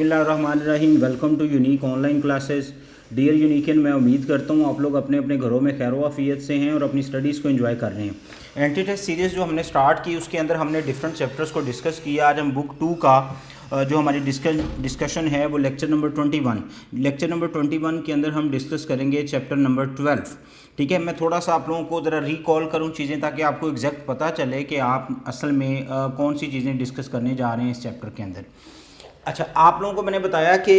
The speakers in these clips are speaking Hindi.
बिस्मिल्लाहिर्रहमानिर्रहीम। Welcome to Unique online classes. Dear Uniquian, मैं उम्मीद करता हूँ आप लोग अपने अपने घरों में खैर वाफियत से हैं और अपनी स्टडीज़ को एंजॉय कर रहे हैं। एंटी टेस्ट सीरीज़ जो हमने स्टार्ट की उसके अंदर हमने डिफरेंट चैप्टर्स को डिस्कस किया। आज हम बुक 2 का जो हमारी डिस्कशन है वो लेक्चर नंबर 21 के अंदर हम डिस्कस करेंगे चैप्टर नंबर 12। ठीक है, मैं थोड़ा सा आप लोगों को ज़रा रिकॉल करूँ चीज़ें ताकि आपको एग्जैक्ट पता चले कि आप असल में कौन सी चीज़ें डिस्कस करने जा रहे हैं इस चैप्टर के अंदर। अच्छा, आप लोगों को मैंने बताया कि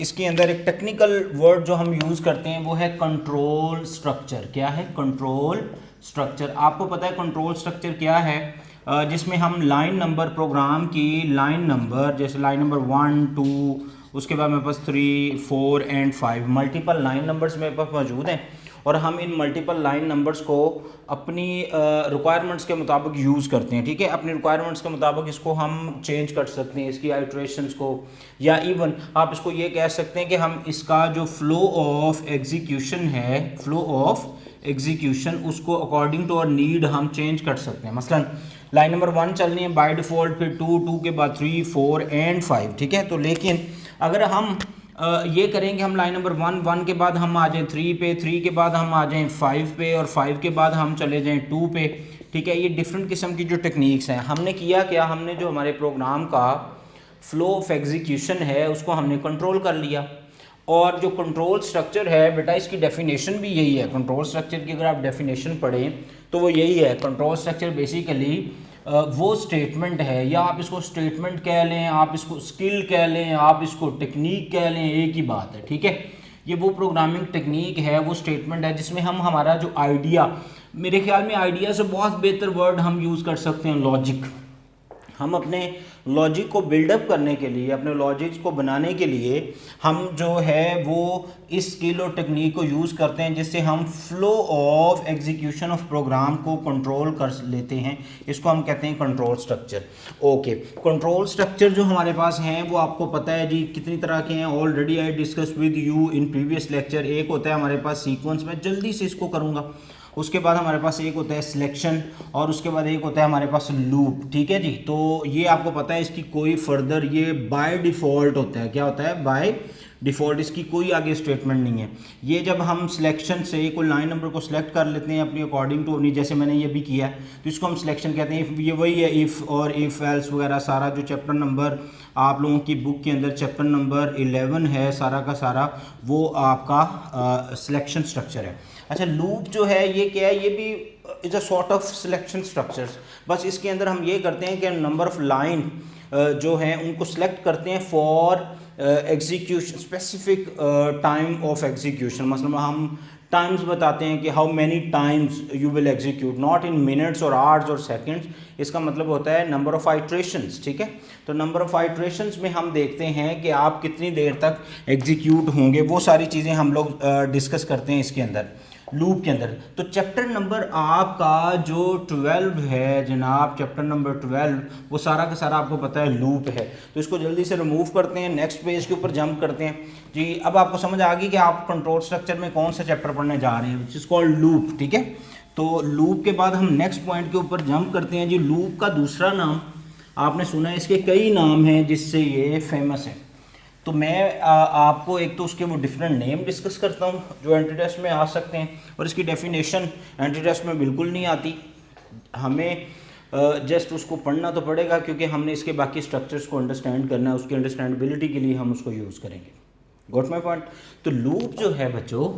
इसके अंदर एक टेक्निकल वर्ड जो हम यूज़ करते हैं वो है कंट्रोल स्ट्रक्चर। क्या है? Control structure. आपको पता है कंट्रोल स्ट्रक्चर क्या है? जिसमें हम लाइन नंबर, प्रोग्राम की लाइन नंबर, जैसे लाइन नंबर 1, 2, उसके बाद मेरे पास 3, 4 एंड 5 मल्टीपल लाइन नंबर्स मेरे पास मौजूद हैं और हम इन मल्टीपल लाइन नंबर्स को अपनी रिक्वायरमेंट्स के मुताबिक यूज़ करते हैं। ठीक है, अपनी रिक्वायरमेंट्स के मुताबिक इसको हम चेंज कर सकते हैं, इसकी आइट्रेशंस को, या इवन आप इसको ये कह सकते हैं कि हम इसका जो फ्लो ऑफ एग्जीक्यूशन है, फ्लो ऑफ एग्जीक्यूशन, उसको अकॉर्डिंग टू आवर नीड हम चेंज कर सकते हैं। मसलन लाइन नंबर 1 चलनी है बाय डिफ़ॉल्ट, फिर 2 के बाद 3, 4 एंड 5। ठीक है, तो लेकिन अगर हम ये करेंगे, हम लाइन नंबर 1 के बाद हम आ जाएं 3 पे, 3 के बाद हम आ जाएं 5 पे और 5 के बाद हम चले जाएं 2 पे। ठीक है, ये डिफरेंट किस्म की जो टेक्निक्स हैं। हमने किया क्या, हमने जो हमारे प्रोग्राम का फ्लो ऑफ एग्जीक्यूशन है उसको हमने कंट्रोल कर लिया। और जो कंट्रोल स्ट्रक्चर है बेटा, इसकी डेफिनेशन भी यही है। कंट्रोल स्ट्रक्चर की अगर आप डेफिनेशन पढ़ें तो वो यही है। कंट्रोल स्ट्रक्चर बेसिकली वो स्टेटमेंट है, या आप इसको स्टेटमेंट कह लें, आप इसको स्किल कह लें, आप इसको टेक्निक कह लें, एक ही बात है। ठीक है, ये वो प्रोग्रामिंग टेक्निक है, वो स्टेटमेंट है जिसमें हम हमारा जो आइडिया, मेरे ख्याल में आइडिया से बहुत बेहतर वर्ड हम यूज़ कर सकते हैं लॉजिक। हम अपने लॉजिक को बिल्डअप करने के लिए, अपने लॉजिक्स को बनाने के लिए हम जो है वो इस स्किल और टेक्निक को यूज़ करते हैं जिससे हम flow of execution of program को कंट्रोल कर लेते हैं। इसको हम कहते हैं control structure. Okay, control structure जो हमारे पास हैं वो आपको पता है जी कितनी तरह के हैं। Already I discuss with you in previous lecture. एक होता है हमारे पास सीक्वेंस, में जल्दी से इसको करूँगा। उसके बाद हमारे पास एक होता है सिलेक्शन और उसके बाद एक होता है हमारे पास लूप। ठीक है जी, तो ये आपको पता है, इसकी कोई फर्दर, ये बाय डिफ़ॉल्ट होता है। क्या होता है? बाय डिफ़ॉल्ट, इसकी कोई आगे स्टेटमेंट नहीं है। ये जब हम सिलेक्शन से कोई लाइन नंबर को सिलेक्ट कर लेते हैं अपनी अकॉर्डिंग टू अपनी, जैसे मैंने ये भी किया है, तो इसको हम सिलेक्शन कहते हैं। ये वही है इफ़ और इफ़ एल्स वगैरह, सारा जो चैप्टर नंबर आप लोगों की बुक के अंदर चैप्टर नंबर 11 है, सारा का सारा वो आपका सिलेक्शन स्ट्रक्चर है। अच्छा, लूप जो है ये क्या है? ये भी is a sort of selection structures. बस इसके अंदर हम ये करते हैं कि नंबर ऑफ लाइन जो हैं उनको सिलेक्ट करते हैं for execution, specific time of execution. मतलब हम टाइम्स बताते हैं कि how many times you will execute, not in minutes और आवर्स और सेकंड्स। इसका मतलब होता है नंबर ऑफ आइट्रेशंस। ठीक है, तो नंबर ऑफ आइट्रेशंस में हम देखते हैं कि आप कितनी देर तक एग्जीक्यूट होंगे, वो सारी चीज़ें हम लोग डिस्कस करते हैं इसके अंदर, लूप के अंदर। तो चैप्टर नंबर आपका जो 12 है जनाब, चैप्टर नंबर 12, वो सारा का सारा आपको पता है लूप है। तो इसको जल्दी से रिमूव करते हैं, नेक्स्ट पेज के ऊपर जंप करते हैं जी। अब आपको समझ आ गई कि आप कंट्रोल स्ट्रक्चर में कौन सा चैप्टर पढ़ने जा रहे हैं, विच इज़ कॉल्ड लूप। ठीक है, तो लूप के बाद हम नेक्स्ट पॉइंट के ऊपर जंप करते हैं जी। लूप का दूसरा नाम आपने सुना है, इसके कई नाम हैं जिससे ये फेमस है। तो मैं आपको एक तो उसके वो डिफरेंट नेम डिस्कस करता हूँ जो एंटी टेस्ट में आ सकते हैं, और इसकी डेफिनेशन एंटी टेस्ट में बिल्कुल नहीं आती। हमें जस्ट उसको पढ़ना तो पड़ेगा क्योंकि हमने इसके बाकी स्ट्रक्चर्स को अंडरस्टैंड करना है, उसकी अंडरस्टैंडेबिलिटी के लिए हम उसको यूज़ करेंगे। Got my point? तो लूप जो है बच्चों,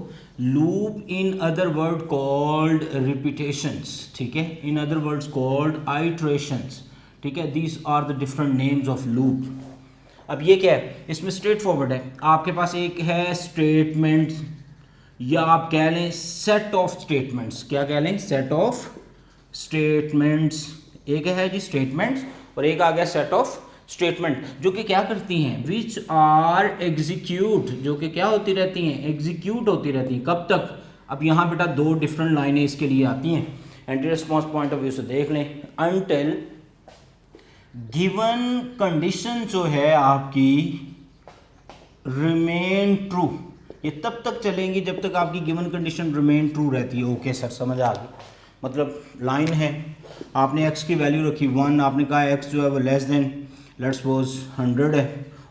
loop in other word called repetitions. ठीक है, in other words called iterations. ठीक है, these are the different names of loop. अब ये क्या है? इसमें स्ट्रेट फॉरवर्ड है। आपके पास एक है स्टेटमेंट, या आप कह लें सेट ऑफ स्टेटमेंट्स। क्या कह लें? Set of statements. एक है जी स्टेटमेंट्स और एक आ गया सेट ऑफ स्टेटमेंट, जो कि क्या करती हैं? विच आर एग्जीक्यूट, जो कि क्या होती रहती हैं? एग्जीक्यूट होती रहती हैं। कब तक? अब यहाँ बेटा दो डिफरेंट लाइनें इसके लिए आती हैं, anti response point of view से देख लें। अनटिल गिवन कंडीशन जो है आपकी रिमेन ट्रू, ये तब तक चलेंगी जब तक आपकी गिवन कंडीशन रिमेन ट्रू रहती है। ओके सर, समझ आ गई। मतलब लाइन है, आपने x की वैल्यू रखी 1, आपने कहा x जो है वो लेस देन लेट्स सपोज 100 है,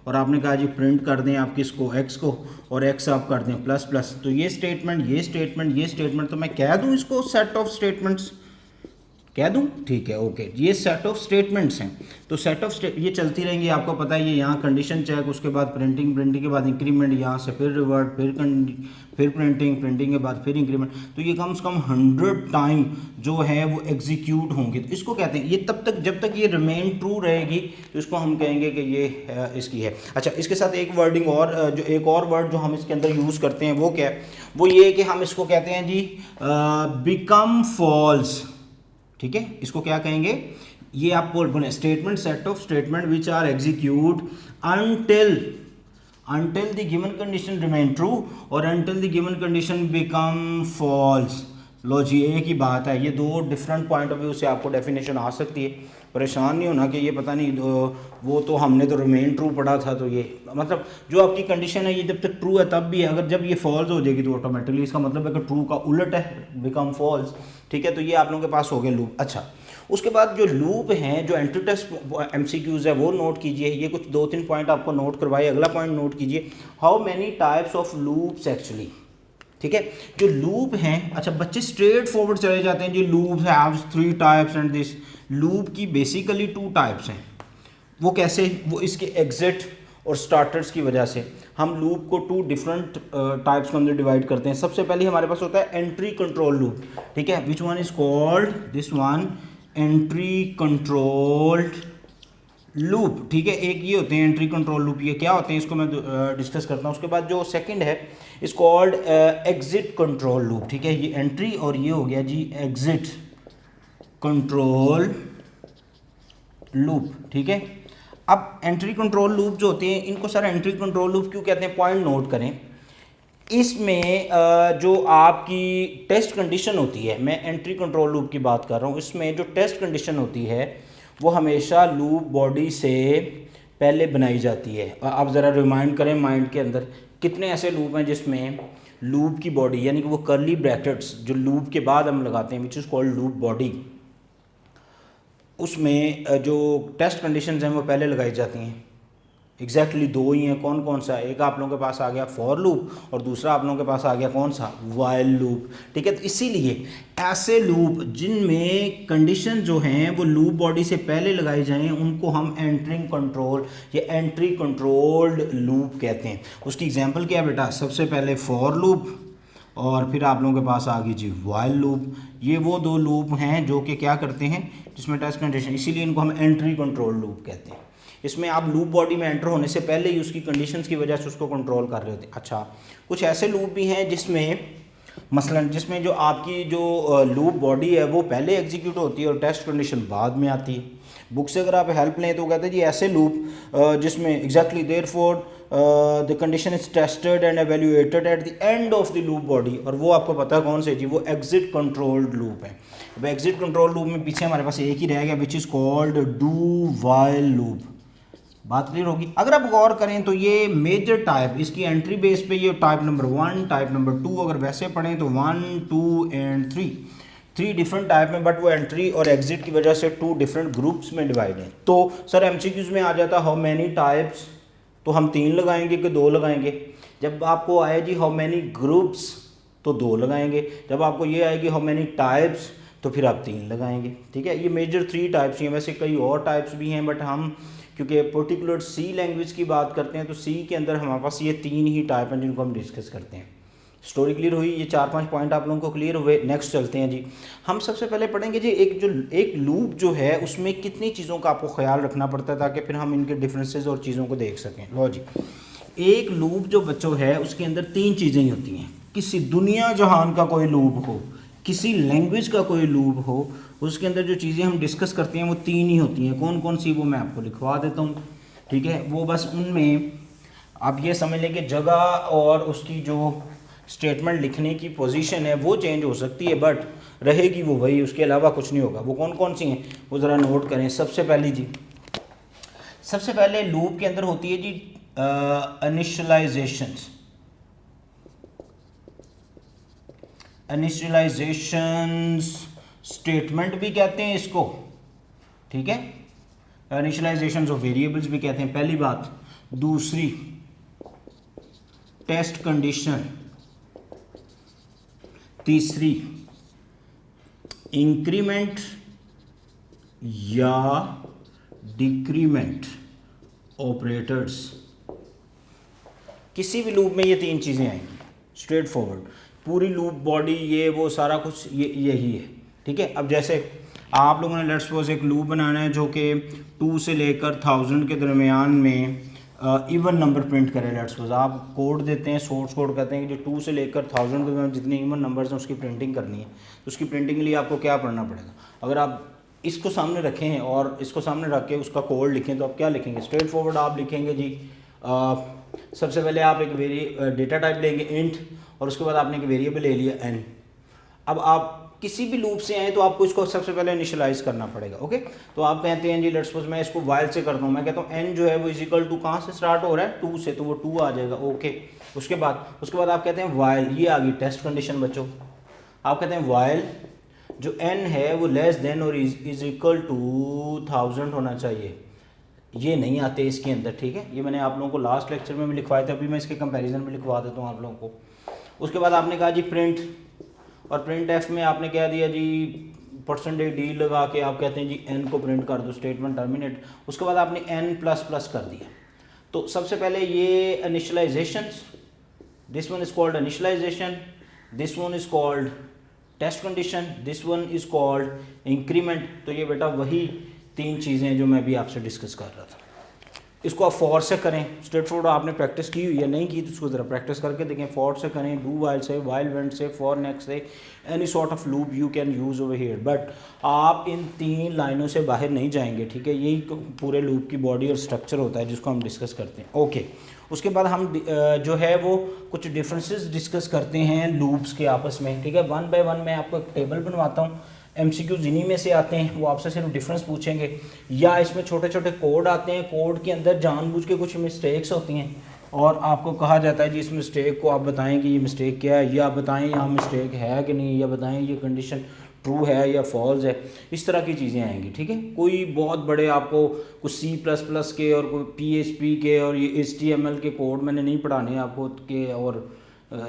और आपने कहा जी प्रिंट कर दें आप किसको, एक्स को, और एक्स आप कर दें प्लस प्लस, तो ये स्टेटमेंट, ये स्टेटमेंट, ये स्टेटमेंट, तो मैं कह दूं इसको सेट ऑफ स्टेटमेंट्स, कह दूं, ठीक है, ओके, ये सेट ऑफ स्टेटमेंट्स हैं। तो सेट ऑफ ये चलती रहेंगी, आपको पता है ये यहाँ कंडीशन चेक, उसके बाद प्रिंटिंग, प्रिंटिंग के बाद इंक्रीमेंट, यहाँ से फिर रिवर्ट, फिर प्रिंटिंग, प्रिंटिंग के बाद फिर इंक्रीमेंट, तो ये कम से कम 100 टाइम जो है वो एग्जीक्यूट होंगे। तो इसको कहते हैं, ये तब तक जब तक ये रिमेन ट्रू रहेगी तो इसको हम कहेंगे कि ये इसकी है। अच्छा, इसके साथ एक वर्डिंग और, जो एक और वर्ड जो हम इसके अंदर यूज़ करते हैं वो क्या है, वो ये कि हम इसको कहते हैं जी बिकम फॉल्स, ठीक है, इसको क्या कहेंगे, ये आप बोले statement, set of statement which are execute until the given condition remain true और until the given condition become false. लो जी, एक ही बात है, ये दो डिफरेंट पॉइंट ऑफ व्यू से आपको डेफिनेशन आ सकती है, परेशान नहीं होना कि ये पता नहीं वो तो हमने तो रिमेन ट्रू पढ़ा था, तो ये मतलब जो आपकी कंडीशन है ये जब तक ट्रू है तब भी है, अगर जब ये फॉल्स हो जाएगी तो ऑटोमेटिकली इसका मतलब है कि ट्रू का उलट है, बिकम फॉल्स, ठीक है। तो ये आप लोगों के पास हो गया लूप। अच्छा, उसके बाद जो लूप हैं, जो एंट्री टेस्ट एमसीक्यूज है वो नोट कीजिए, ये कुछ 2-3 पॉइंट आपको नोट करवाइए। अगला पॉइंट नोट कीजिए, how many types of loops actually, ठीक है, जो लूप हैं। अच्छा, बच्चे स्ट्रेट फॉरवर्ड चले जाते हैं जी, loop have 3 types and this, loop की बेसिकली 2 टाइप्स हैं। वो कैसे, वो इसके एग्जिट और स्टार्टर्स की वजह से हम लूप को 2 डिफरेंट टाइप्स के अंदर डिवाइड करते हैं। सबसे पहले हमारे पास होता है एंट्री कंट्रोल लूप, ठीक है, which one is called this one entry controlled loop, ठीक है। एक ये होते हैं एंट्री कंट्रोल लूप, ये क्या होते हैं इसको मैं डिस्कस करता हूँ। उसके बाद जो सेकंड है is called exit control loop, ठीक है, ये एंट्री और ये हो गया जी एग्जिट कंट्रोल लूप, ठीक है। अब एंट्री कंट्रोल लूप जो होते हैं इनको सर एंट्री कंट्रोल लूप क्यों कहते हैं, पॉइंट नोट करें। इसमें जो आपकी टेस्ट कंडीशन होती है, मैं एंट्री कंट्रोल लूप की बात कर रहा हूँ, इसमें जो टेस्ट कंडीशन होती है वो हमेशा लूप बॉडी से पहले बनाई जाती है। आप ज़रा रिमाइंड करें माइंड के अंदर, कितने ऐसे लूप हैं जिसमें लूप की बॉडी यानी कि वो कर्ली ब्रैकेट्स जो लूप के बाद हम लगाते हैं which is called loop body, उसमें जो टेस्ट कंडीशंस हैं वो पहले लगाई जाती हैं। एग्जैक्टली 2 ही हैं, कौन कौन सा, एक आप लोगों के पास आ गया फॉर लूप और दूसरा आप लोगों के पास आ गया कौन सा, वाइल लूप, ठीक है। तो इसीलिए ऐसे लूप जिनमें कंडीशन जो हैं वो लूप बॉडी से पहले लगाई जाएं उनको हम एंट्रिंग कंट्रोल या एंट्री कंट्रोल्ड लूप कहते हैं। उसकी एग्जांपल क्या है बेटा, सबसे पहले फॉर लूप और फिर आप लोगों के पास आ गई जी वाइल लूप। ये वो 2 लूप हैं जो कि क्या करते हैं जिसमें टेस्ट कंडीशन, इसीलिए इनको हम एंट्री कंट्रोल लूप कहते हैं। इसमें आप लूप बॉडी में एंटर होने से पहले ही उसकी कंडीशंस की वजह से उसको कंट्रोल कर रहे होते हैं। अच्छा, कुछ ऐसे लूप भी हैं जिसमें मसलन जिसमें जो आपकी जो लूप बॉडी है वो पहले एग्जीक्यूट होती है और टेस्ट कंडीशन बाद में आती है। बुक से अगर आप हेल्प लें तो कहते हैं जी ऐसे लूप जिसमें exactly therefore the condition is tested and evaluated eight the end of the loop body, और वो आपको पता है कौन से जी, वो एग्जिट कंट्रोल्ड लूप है। अब एग्जिट कंट्रोल लूप में पीछे हमारे पास एक ही रह गया which is called do while loop. बात क्लियर होगी। अगर आप गौर करें तो ये मेजर टाइप, इसकी एंट्री बेस पे ये टाइप नंबर 1, टाइप नंबर 2, अगर वैसे पढ़ें तो 1, 2 एंड 3 डिफरेंट टाइप में, बट वो एंट्री और एग्जिट की वजह से 2 डिफरेंट ग्रुप्स में डिवाइड हैं। तो सर एमसीक्यूज में आ जाता हाउ मैनी टाइप्स, तो हम 3 लगाएंगे कि 2 लगाएंगे। जब आपको आए जी हाउ मैनी ग्रुप्स तो 2 लगाएंगे। जब आपको ये आएगी हाउ मैनी टाइप्स तो फिर आप 3 लगाएंगे, ठीक है। ये मेजर 3 टाइप्स हैं, वैसे कई और टाइप्स भी हैं बट हम क्योंकि पर्टिकुलर सी लैंग्वेज की बात करते हैं तो सी के अंदर हमारे पास ये 3 ही टाइप हैं जिनको हम डिस्कस करते हैं। स्टोरी क्लियर हुई, ये 4-5 पॉइंट आप लोगों को क्लियर हुए। नेक्स्ट चलते हैं जी। हम सबसे पहले पढ़ेंगे जी एक लूप जो है उसमें कितनी चीज़ों का आपको ख्याल रखना पड़ता है ताकि फिर हम इनके डिफरेंसेस और चीज़ों को देख सकें। लो जी, एक लूप जो बच्चों है उसके अंदर 3 चीज़ें ही होती हैं। किसी दुनिया जहान का कोई लूप हो, किसी लैंग्वेज का कोई लूप हो, उसके अंदर जो चीज़ें हम डिस्कस करते हैं वो 3 ही होती हैं। कौन कौन सी, वो मैं आपको लिखवा देता हूँ, ठीक है। वो बस उनमें आप ये समझ लें कि जगह और उसकी जो स्टेटमेंट लिखने की पोजीशन है वो चेंज हो सकती है बट रहेगी वो वही, उसके अलावा कुछ नहीं होगा। वो कौन कौन सी हैं वो ज़रा नोट करें। सबसे पहली जी, सबसे पहले लूप के अंदर होती है जी इनिशियलाइजेशंस। इनिशियलाइजेशंस स्टेटमेंट भी कहते हैं इसको, ठीक है। इनिशियलाइजेशंस ऑफ वेरिएबल्स भी कहते हैं, पहली बात। दूसरी टेस्ट कंडीशन, तीसरी इंक्रीमेंट या डिक्रीमेंट ऑपरेटर्स। किसी भी लूप में ये तीन चीज़ें आएंगी, स्ट्रेट फॉरवर्ड। पूरी लूप बॉडी ये वो सारा कुछ यही है, ठीक है। अब जैसे आप लोगों ने लेट्स सपोज एक लूप बनाना है जो कि 2 से लेकर 1000 के दरमियान में इवन नंबर प्रिंट करे। लेट्स सपोज आप कोड देते हैं, सोर्स कोड कहते हैं कि जो 2 से लेकर 1000 के दरमियान जितने इवन नंबर्स हैं उसकी प्रिंटिंग करनी है। तो उसकी प्रिंटिंग के लिए आपको क्या पढ़ना पड़ेगा? अगर आप इसको सामने रखें और इसको सामने रख के उसका कोड लिखें तो आप क्या लिखेंगे? स्ट्रेट फॉरवर्ड आप लिखेंगे जी सबसे पहले आप एक डेटा टाइप लेंगे इंट, और उसके बाद आपने एक वेरिएबल ले लिया एन। अब आप किसी भी लूप से आए तो आपको इसको सबसे पहले इनिशियलाइज करना पड़ेगा, ओके। तो आप कहते हैं जी लेट्स सपोज मैं इसको वाइल से करता हूँ, मैं कहता हूँ एन जो है वो इजिकल टू कहाँ से स्टार्ट हो रहा है? 2 से, तो वो 2 आ जाएगा, ओके। उसके बाद आप कहते हैं वाइल, ये आ गई टेस्ट कंडीशन बच्चों। आप कहते हैं वाइल जो एन है वो लेस देन और इज इक्वल टू 1000 होना चाहिए। ये नहीं आते इसके अंदर, ठीक है। ये मैंने आप लोगों को लास्ट लेक्चर में भी लिखवाए थे, अभी मैं इसके कंपैरिजन में लिखवा देता हूँ आप लोगों को। उसके बाद आपने कहा जी प्रिंट, और प्रिंट एफ में आपने क्या दिया जी %d लगा के आप कहते हैं जी एन को प्रिंट कर दो, स्टेटमेंट टर्मिनेट। उसके बाद आपने n प्लस कर दिया। तो सबसे पहले ये initialisation, this one is called initialisation, this one is called test condition, this one is called increment. तो ये बेटा वही 3 चीज़ें जो मैं भी आपसे डिस्कस कर रहा था। इसको आप फॉर से करें, स्ट्रेट फॉरवर्ड आपने प्रैक्टिस की हुई है, नहीं की तो उसको ज़रा प्रैक्टिस करके देखें। फॉर से करें, डू वाइल से, वाइल वेंट से, फॉर नेक्स्ट से, any sort of loop you can use over here. But आप इन 3 लाइनों से बाहर नहीं जाएंगे, ठीक है। यही पूरे लूप की बॉडी और स्ट्रक्चर होता है जिसको हम डिस्कस करते हैं, ओके। उसके बाद हम जो है वो कुछ डिफरेंसेस डिस्कस करते हैं लूप्स के आपस में, ठीक है। 1 बाय 1 मैं आपको एक टेबल बनवाता हूँ, MCQ इन्हीं में से आते हैं, वो आपसे सिर्फ डिफरेंस पूछेंगे, या इसमें छोटे छोटे कोड आते हैं, कोड के अंदर जानबूझ के कुछ मिस्टेक्स होती हैं और आपको कहा जाता है जी इस मिस्टेक को आप बताएं कि ये मिस्टेक क्या है, या बताएं यहाँ मिस्टेक है कि नहीं, या बताएं ये कंडीशन ट्रू है या फॉल्स है। इस तरह की चीज़ें आएंगी, ठीक है। कोई बहुत बड़े आपको कुछ C++ के और कोई PHP के और ये HTML के कोड मैंने नहीं पढ़ाने आपको के, और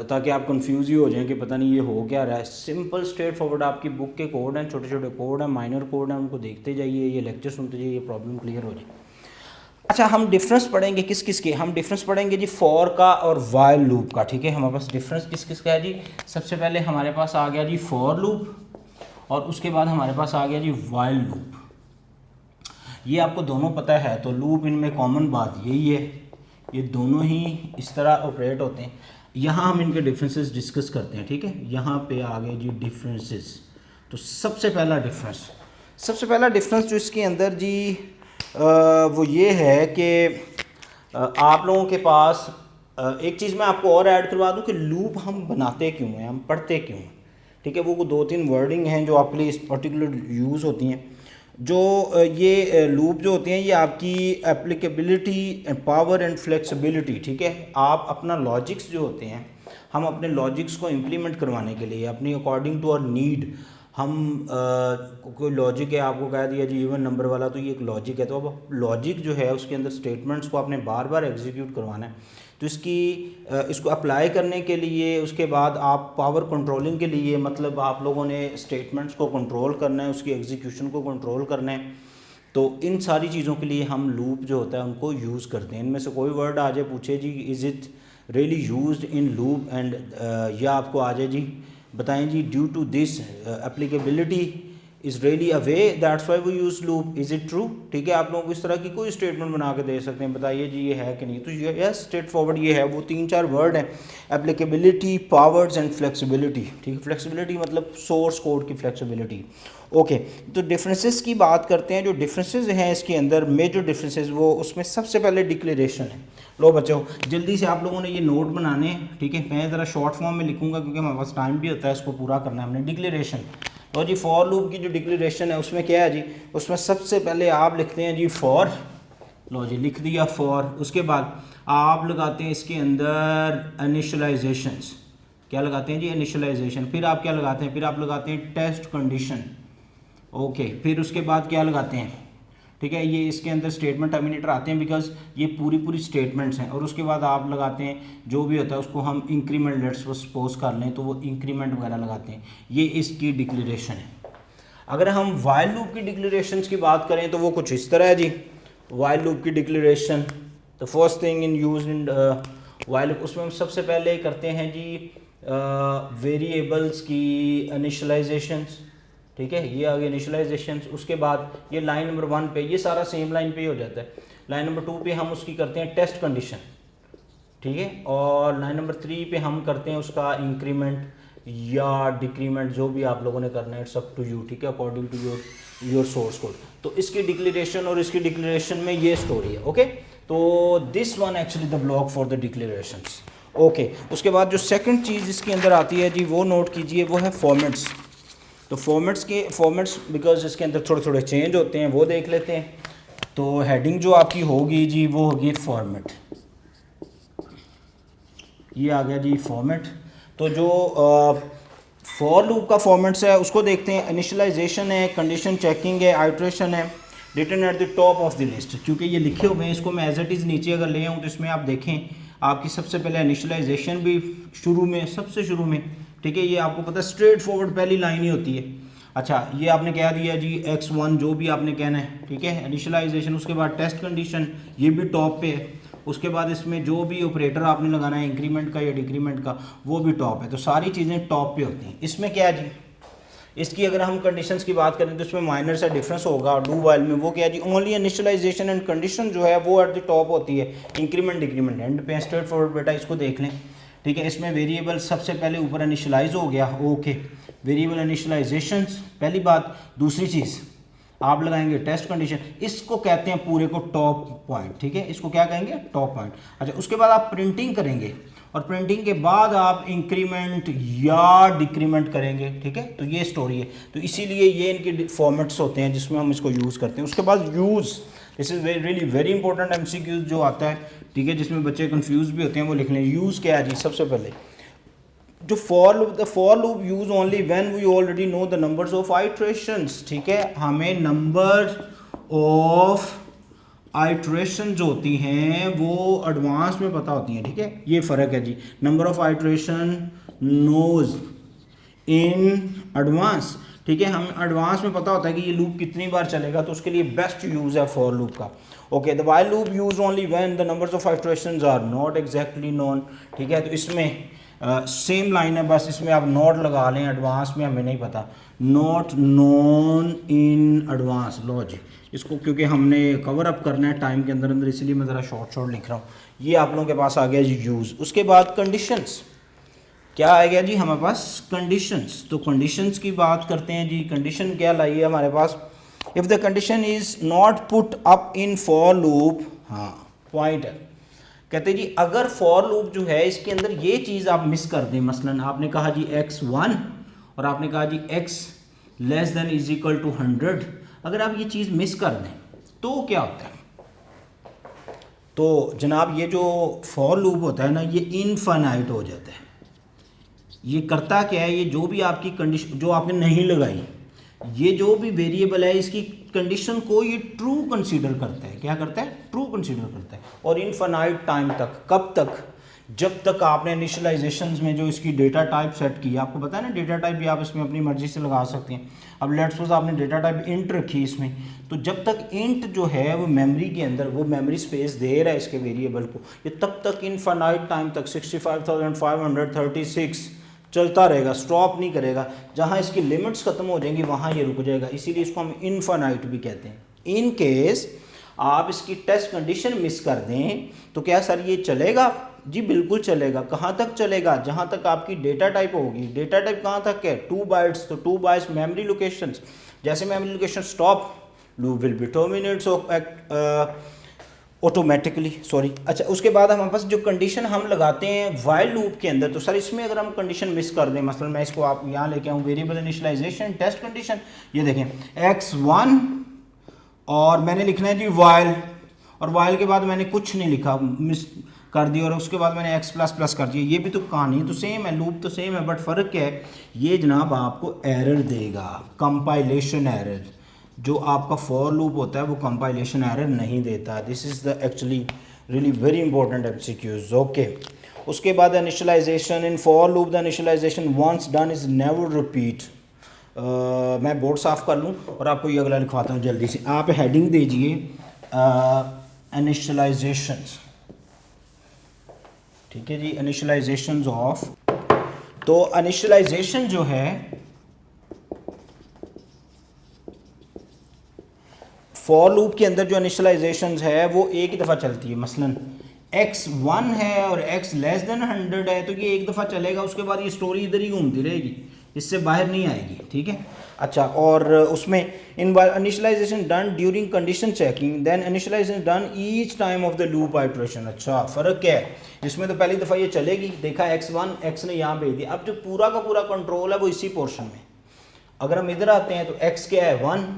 ताकि आप कंफ्यूज ही हो जाएं कि पता नहीं ये हो क्या रहा है। सिंपल स्ट्रेट फॉरवर्ड आपकी बुक के कोड हैं, छोटे छोटे कोड हैं, माइनर कोड हैं, उनको देखते जाइए, ये लेक्चर सुनते जाइए, ये प्रॉब्लम क्लियर हो जाए। अच्छा, हम डिफरेंस पढ़ेंगे किस किस के? हम डिफरेंस पढ़ेंगे जी फॉर का और वाइल लूप का, ठीक है। हमारे पास डिफरेंस किस किस का है जी? सबसे पहले हमारे पास आ गया जी फॉर लूप, और उसके बाद हमारे पास आ गया जी वाइल लूप। ये आपको दोनों पता है, तो लूप इनमें कॉमन बात यही है, ये दोनों ही इस तरह ऑपरेट होते हैं। यहाँ हम इनके डिफरेंसेस डिस्कस करते हैं, ठीक है। यहाँ पे आ गए जी डिफरेंसेस। तो सबसे पहला डिफरेंस जो इसके अंदर जी वो ये है कि आप लोगों के पास एक चीज़ मैं आपको और ऐड करवा दूँ कि लूप हम बनाते क्यों हैं, हम पढ़ते क्यों हैं, ठीक है। वो 2-3 वर्डिंग हैं जो आपके लिए इस पर्टिकुलर यूज़ होती हैं। जो ये लूप जो होते हैं ये आपकी एप्लीकेबिलिटी, पावर एंड फ्लेक्सिबिलिटी, ठीक है। आप अपना लॉजिक्स जो होते हैं, हम अपने लॉजिक्स को इम्प्लीमेंट करवाने के लिए अपनी अकॉर्डिंग टू आवर नीड, हम कोई लॉजिक है आपको कह दिया जी इवन नंबर वाला, तो ये एक लॉजिक है। तो अब लॉजिक जो है उसके अंदर स्टेटमेंट्स को आपने बार बार एग्जीक्यूट करवाना है, तो इसको अप्लाई करने के लिए उसके बाद आप पावर कंट्रोलिंग के लिए, मतलब आप लोगों ने स्टेटमेंट्स को कंट्रोल करना है, उसकी एग्जीक्यूशन को कंट्रोल करना है। तो इन सारी चीज़ों के लिए हम लूप जो होता है उनको यूज़ करते हैं। इनमें से कोई वर्ड आ जाए, पूछे जी is it really used in loop, and या आपको आ जाए जी बताएं जी due to this applicability is really a way that's why we use loop, is it true, ठीक है। आप लोग इस तरह की कोई स्टेटमेंट बना के दे सकते हैं, बताइए जी ये है कि नहीं। तो यस, स्ट्रेट फॉरवर्ड ये है। वो 3-4 वर्ड हैं, एप्लीकेबिलिटी, पावर्स एंड फ्लेक्सिबिलिटी, ठीक है। फ्लेक्सिबिलिटी मतलब सोर्स कोड की फ्लेक्सिबिलिटी, ओके। तो डिफरेंसेस की बात करते हैं। जो डिफरेंसेस हैं इसके अंदर मेजर डिफरेंसेस, वो उसमें सबसे पहले डिक्लेरेशन है। लो बच्चों जल्दी से आप लोगों ने ये नोट बनाने हैं, ठीक है। मैं ज़रा शॉर्ट फॉर्म में लिखूंगा क्योंकि हमारे पास टाइम भी होता है, इसको पूरा करना है हमने। डिक्लेरेशन, तो जी फॉर लूप की जो डिक्लेरेशन है उसमें क्या है जी, उसमें सबसे पहले आप लिखते हैं जी फॉर, लो जी लिख दिया फॉर। उसके बाद आप लगाते हैं इसके अंदर इनिशियलाइजेशंस, क्या लगाते हैं जी इनिशियलाइजेशन। फिर आप क्या लगाते हैं, फिर आप लगाते हैं टेस्ट कंडीशन, ओके। फिर उसके बाद क्या लगाते हैं, ठीक है। ये इसके अंदर स्टेटमेंट टर्मिनेटर आते हैं बिकॉज ये पूरी स्टेटमेंट्स हैं, और उसके बाद आप लगाते हैं जो भी होता है उसको हम इंक्रीमेंट लेट्स सपोज कर लें तो वो इंक्रीमेंट वगैरह लगाते हैं। ये इसकी डिक्लेरेशन है। अगर हम वाइल लूप की डिक्लेरेशन की बात करें तो वो कुछ इस तरह है जी। वाइल लूप की declaration, the first thing in use in while loop, उसमें हम सबसे पहले करते हैं जी वेरिएबल्स की इनिशियलाइजेशंस, ठीक है। ये आ गया इनिशियलाइजेशंस। उसके बाद ये लाइन नंबर 1 पे ये सारा सेम लाइन पे ही हो जाता है। लाइन नंबर 2 पे हम उसकी करते हैं टेस्ट कंडीशन, ठीक है। और लाइन नंबर 3 पे हम करते हैं उसका इंक्रीमेंट या डिक्रीमेंट, जो भी आप लोगों ने करना है, इट्स अप टू यू, ठीक है, according to your source code. तो इसकी डिक्लेरेशन और इसकी डिक्लेरेशन में ये स्टोरी है, ओके। तो this one actually the block for the declarations, okay. उसके बाद जो सेकंड चीज़ इसके अंदर आती है जी, वो नोट कीजिए, वो है फॉर्मेट्स। तो फॉर्मेट्स बिकॉज इसके अंदर थोड़े थोड़े चेंज होते हैं, वो देख लेते हैं। तो हेडिंग जो आपकी होगी जी वो होगी फॉर्मेट। ये आ गया जी फॉर्मेट। तो जो फॉर लूप का फॉर्मेट्स है उसको देखते हैं। इनिशियलाइजेशन है, कंडीशन चेकिंग है, आइट्रेशन है, written at the top of the list. क्योंकि ये लिखे हुए हैं, इसको मैं एज इट इज़ नीचे अगर ले आऊँ तो इसमें आप देखें आपकी सबसे पहले इनिशियलाइजेशन भी शुरू में, सबसे शुरू में, ठीक है। ये आपको पता है स्ट्रेट फॉरवर्ड पहली लाइन ही होती है। अच्छा, ये आपने क्या दिया जी x1 जो भी आपने कहना है, ठीक है, इनिशियलाइजेशन। उसके बाद टेस्ट कंडीशन, ये भी टॉप पे है। उसके बाद इसमें जो भी ऑपरेटर आपने लगाना है इंक्रीमेंट का या डिक्रीमेंट का, वो भी टॉप है। तो सारी चीज़ें टॉप पे होती हैं। इसमें क्या है जी, इसकी अगर हम कंडीशंस की बात करें तो इसमें माइनर सा डिफरेंस होगा डू वाइल में। वो क्या है जी, ओनली इनिशियलाइजेशन एंड कंडीशन जो है वो एट द टॉप होती है, इंक्रीमेंट डिक्रीमेंट एंड पे। स्ट्रेट फॉरवर्ड बेटा, इसको देख लें, ठीक है। इसमें वेरिएबल सबसे पहले ऊपर इनिशियलाइज हो गया, ओके। वेरिएबल इनिशियलाइजेशन पहली बात। दूसरी चीज़ आप लगाएंगे टेस्ट कंडीशन, इसको कहते हैं पूरे को टॉप पॉइंट, ठीक है। इसको क्या कहेंगे, टॉप पॉइंट। अच्छा, उसके बाद आप प्रिंटिंग करेंगे और प्रिंटिंग के बाद आप इंक्रीमेंट या डिक्रीमेंट करेंगे, ठीक है। तो ये स्टोरी है। तो इसीलिए ये इनके फॉर्मेट्स होते हैं जिसमें हम इसको यूज़ करते हैं। उसके बाद use, this is really very important MCQ जो आता है, ठीक है, जिसमें बच्चे कंफ्यूज भी होते हैं, वो लिख लें। यूज़ क्या है जी, सबसे पहले जो the for loop use only when we already know the numbers of iterations, ठीक है। हमें नंबर ऑफ आइट्रेशन जो होती हैं वो एडवांस में पता होती हैं, ठीक है। ये फ़र्क है जी, number of iteration knows in advance, ठीक है। हम एडवांस में पता होता है कि ये लूप कितनी बार चलेगा, तो उसके लिए बेस्ट यूज़ है फॉर लूप का, okay. The while loop use only when the numbers of iterations are not exactly known, ठीक है। तो इसमें सेम लाइन है, बस इसमें आप नॉट लगा लें, एडवांस में हमें नहीं पता, नॉट नोन इन एडवांस। लो जी, इसको क्योंकि हमने कवर अप करना है टाइम के अंदर अंदर, इसलिए मैं ज़रा शॉर्ट लिख रहा हूँ। ये आप लोगों के पास आ गया जी यूज़। उसके बाद कंडीशंस, क्या आ गया जी हमारे पास, कंडीशंस। तो कंडीशंस की बात करते हैं जी। कंडीशन क्या लाई है हमारे पास, if the condition is not put up in for loop, हाँ पॉइंट है, कहते जी अगर फॉर लूप जो है इसके अंदर ये चीज़ आप मिस कर दें, मसलन आपने कहा जी x1 और आपने कहा जी x less than is equal to 100, अगर आप ये चीज़ मिस कर दें तो क्या होता है। तो जनाब ये जो फॉर लूप होता है ना, ये इनफाइनाइट हो जाता है। ये करता क्या है, ये जो भी आपकी कंडीशन जो आपने नहीं लगाई, ये जो भी वेरिएबल है इसकी कंडीशन को ये ट्रू कंसीडर करता है। क्या करता है, ट्रू कंसीडर करता है। और इनफाइनाइट टाइम तक, कब तक, जब तक आपने इनिशियलाइजेशंस में जो इसकी डेटा टाइप सेट की, आपको पता है ना डेटा टाइप भी आप इसमें अपनी मर्जी से लगा सकते हैं। अब लेट्स सपोज आपने डेटा टाइप इंट रखी इसमें, तो जब तक इंट जो है वो मेमोरी के अंदर वो मेमोरी स्पेस दे रहा है इसके वेरिएबल को, ये तब तक इनफाइनाइट टाइम तक 65,536 चलता रहेगा, स्टॉप नहीं करेगा। जहाँ इसकी लिमिट्स ख़त्म हो जाएंगी वहाँ ये रुक जाएगा, इसीलिए इसको हम इनफाइनाइट भी कहते हैं। इन केस आप इसकी टेस्ट कंडीशन मिस कर दें तो क्या सर ये चलेगा, जी बिल्कुल चलेगा। कहाँ तक चलेगा, जहाँ तक आपकी डेटा टाइप होगी। डेटा टाइप कहाँ तक है, 2 बाइट्स, तो 2 बाइट्स मेमोरी लोकेशंस। जैसे memory location stop, loop will be terminates automatically, sorry. अच्छा, उसके बाद हमारे पास जो कंडीशन हम लगाते हैं वाइल लूप के अंदर, तो सर इसमें अगर हम कंडीशन मिस कर दें, मसलन मैं इसको आप यहाँ लेके आऊँ, वेरिएबल इनिशियलाइजेशन टेस्ट कंडीशन, ये देखें x1 और मैंने लिखना है जी वाइल, और वाइल के बाद मैंने कुछ नहीं लिखा, मिस कर दिया, और उसके बाद मैंने x++ कर दिया। ये भी तो कहानी तो सेम है, लूप तो सेम है, बट फ़र्क क्या है, ये जनाब आपको एरर देगा, कंपाइलेशन एरर। जो आपका फॉर लूप होता है वो कंपाइलेशन एरर नहीं देता। This is the actually really very important MCQs. Okay, उसके बाद initialisation in for loop, the initialisation once done is never repeat. मैं बोर्ड साफ़ कर लूँ और आपको ये अगला लिखवाता हूँ जल्दी से। आप हेडिंग दीजिए इनिशियलाइजेशंस, ठीक है जी, इनिशियलाइजेशंस ऑफ। तो इनिशियलाइजेशन जो है फॉर लूप के अंदर जो इनिशियलाइजेशंस है वो एक ही दफ़ा चलती है। मसलन x1 है और x लेस देन 100 है, तो ये एक दफ़ा चलेगा, उसके बाद ये स्टोरी इधर ही घूमती रहेगी, इससे बाहर नहीं आएगी, ठीक है। अच्छा, और उसमें in initialization done during condition checking, then initialization done each time of the loop iteration. अच्छा, फ़र्क क्या है इसमें? तो पहली दफ़ा ये चलेगी, देखा x1, x ने यहाँ भेज दिया, अब जो पूरा का पूरा कंट्रोल है वो इसी पोर्शन में। अगर हम इधर आते हैं तो x क्या है 1।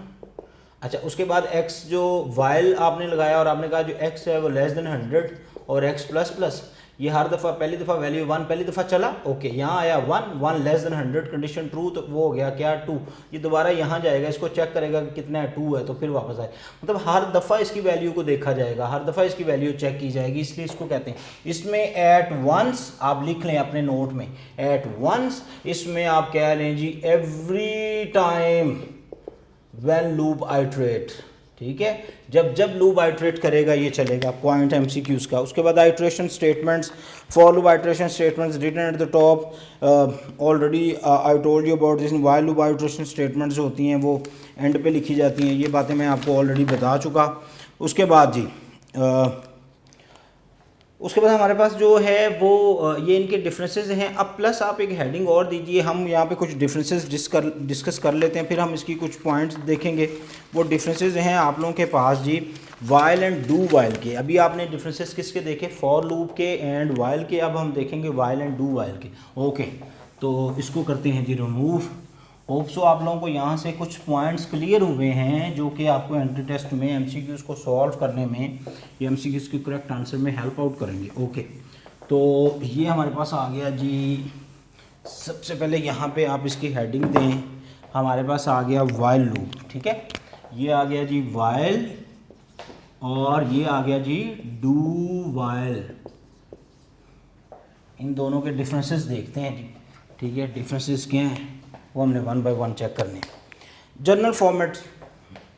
अच्छा, उसके बाद x जो वाइल आपने लगाया और आपने कहा जो x है वो लेस देन 100 और x प्लस प्लस, ये हर दफ़ा पहली दफ़ा वैल्यू 1 पहली दफ़ा चला, ओके, यहाँ आया 1 लेस देन 100 कंडीशन ट्रू, तो वो हो गया क्या 2। ये दोबारा यहाँ जाएगा, इसको चेक करेगा कि कितना है 2 है, तो फिर वापस आए। मतलब हर दफ़ा इसकी वैल्यू को देखा जाएगा, हर दफ़ा इसकी वैल्यू चेक की जाएगी, इसलिए इसको कहते हैं। इसमें एट वंस आप लिख लें अपने नोट में, एट वंस, इसमें आप कह लें जी every time when loop iterate, ठीक है, जब जब लूप आइट्रेट करेगा ये चलेगा। पॉइंट एमसीक्यूज का। उसके बाद iteration statements, for loop iteration statements written at the top. Already I told you about this. While loop iteration statements होती हैं वो एंड पे लिखी जाती हैं, ये बातें मैं आपको ऑलरेडी बता चुका। उसके बाद जी उसके बाद हमारे पास जो है वो ये इनके डिफरेंसेस हैं। अब प्लस आप एक हेडिंग और दीजिए, हम यहाँ पे कुछ डिफरेंसेस डिस्कस कर लेते हैं, फिर हम इसकी कुछ पॉइंट्स देखेंगे। वो डिफरेंसेस हैं आप लोगों के पास जी वाइल एंड डू वाइल के। अभी आपने डिफरेंसेस किसके देखे? फॉर लूप के एंड वाइल के। अब हम देखेंगे वाइल एंड डू वाइल के। ओके, तो इसको करते हैं जी रिमूव। होप सो आप लोगों को यहाँ से कुछ पॉइंट्स क्लियर हुए हैं जो कि आपको एंट्री टेस्ट में एमसीक्यूज़ को सॉल्व करने में या एमसीक्यूज़ के करेक्ट आंसर में हेल्प आउट करेंगे। ओके, तो ये हमारे पास आ गया जी। सबसे पहले यहाँ पे आप इसकी हेडिंग दें, हमारे पास आ गया वाइल लूप, ठीक है, ये आ गया जी वाइल और ये आ गया जी डू वाइल। इन दोनों के डिफरेंसेस देखते हैं जी, ठीक है, डिफरेंसेस क्या हैं वो हमने 1 बाय 1 चेक करने हैं। General format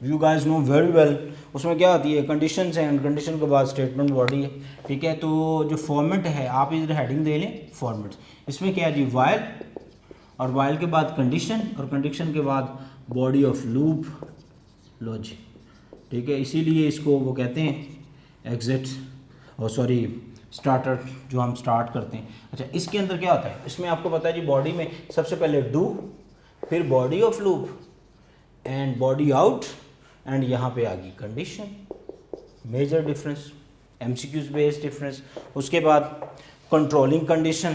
you guys know very well, उसमें क्या होती है? कंडीशंस हैं, एंड कंडीशन के बाद स्टेटमेंट बॉडी है, ठीक है। तो जो फॉर्मेट है आप इधर हेडिंग दे लें फॉर्मेट। इसमें क्या है जी वाइल, और वाइल के बाद कंडीशन, और कंडीशन के बाद बॉडी ऑफ लूप लॉजिक, ठीक है। इसीलिए इसको वो कहते हैं एग्जिट और सॉरी स्टार्टर, जो हम स्टार्ट करते हैं। अच्छा, इसके अंदर क्या होता है? इसमें आपको पता है जी बॉडी में सबसे पहले डू, फिर body of loop and body out, and यहाँ पे आ गई condition. Major difference, MCQs based difference. उसके बाद controlling condition,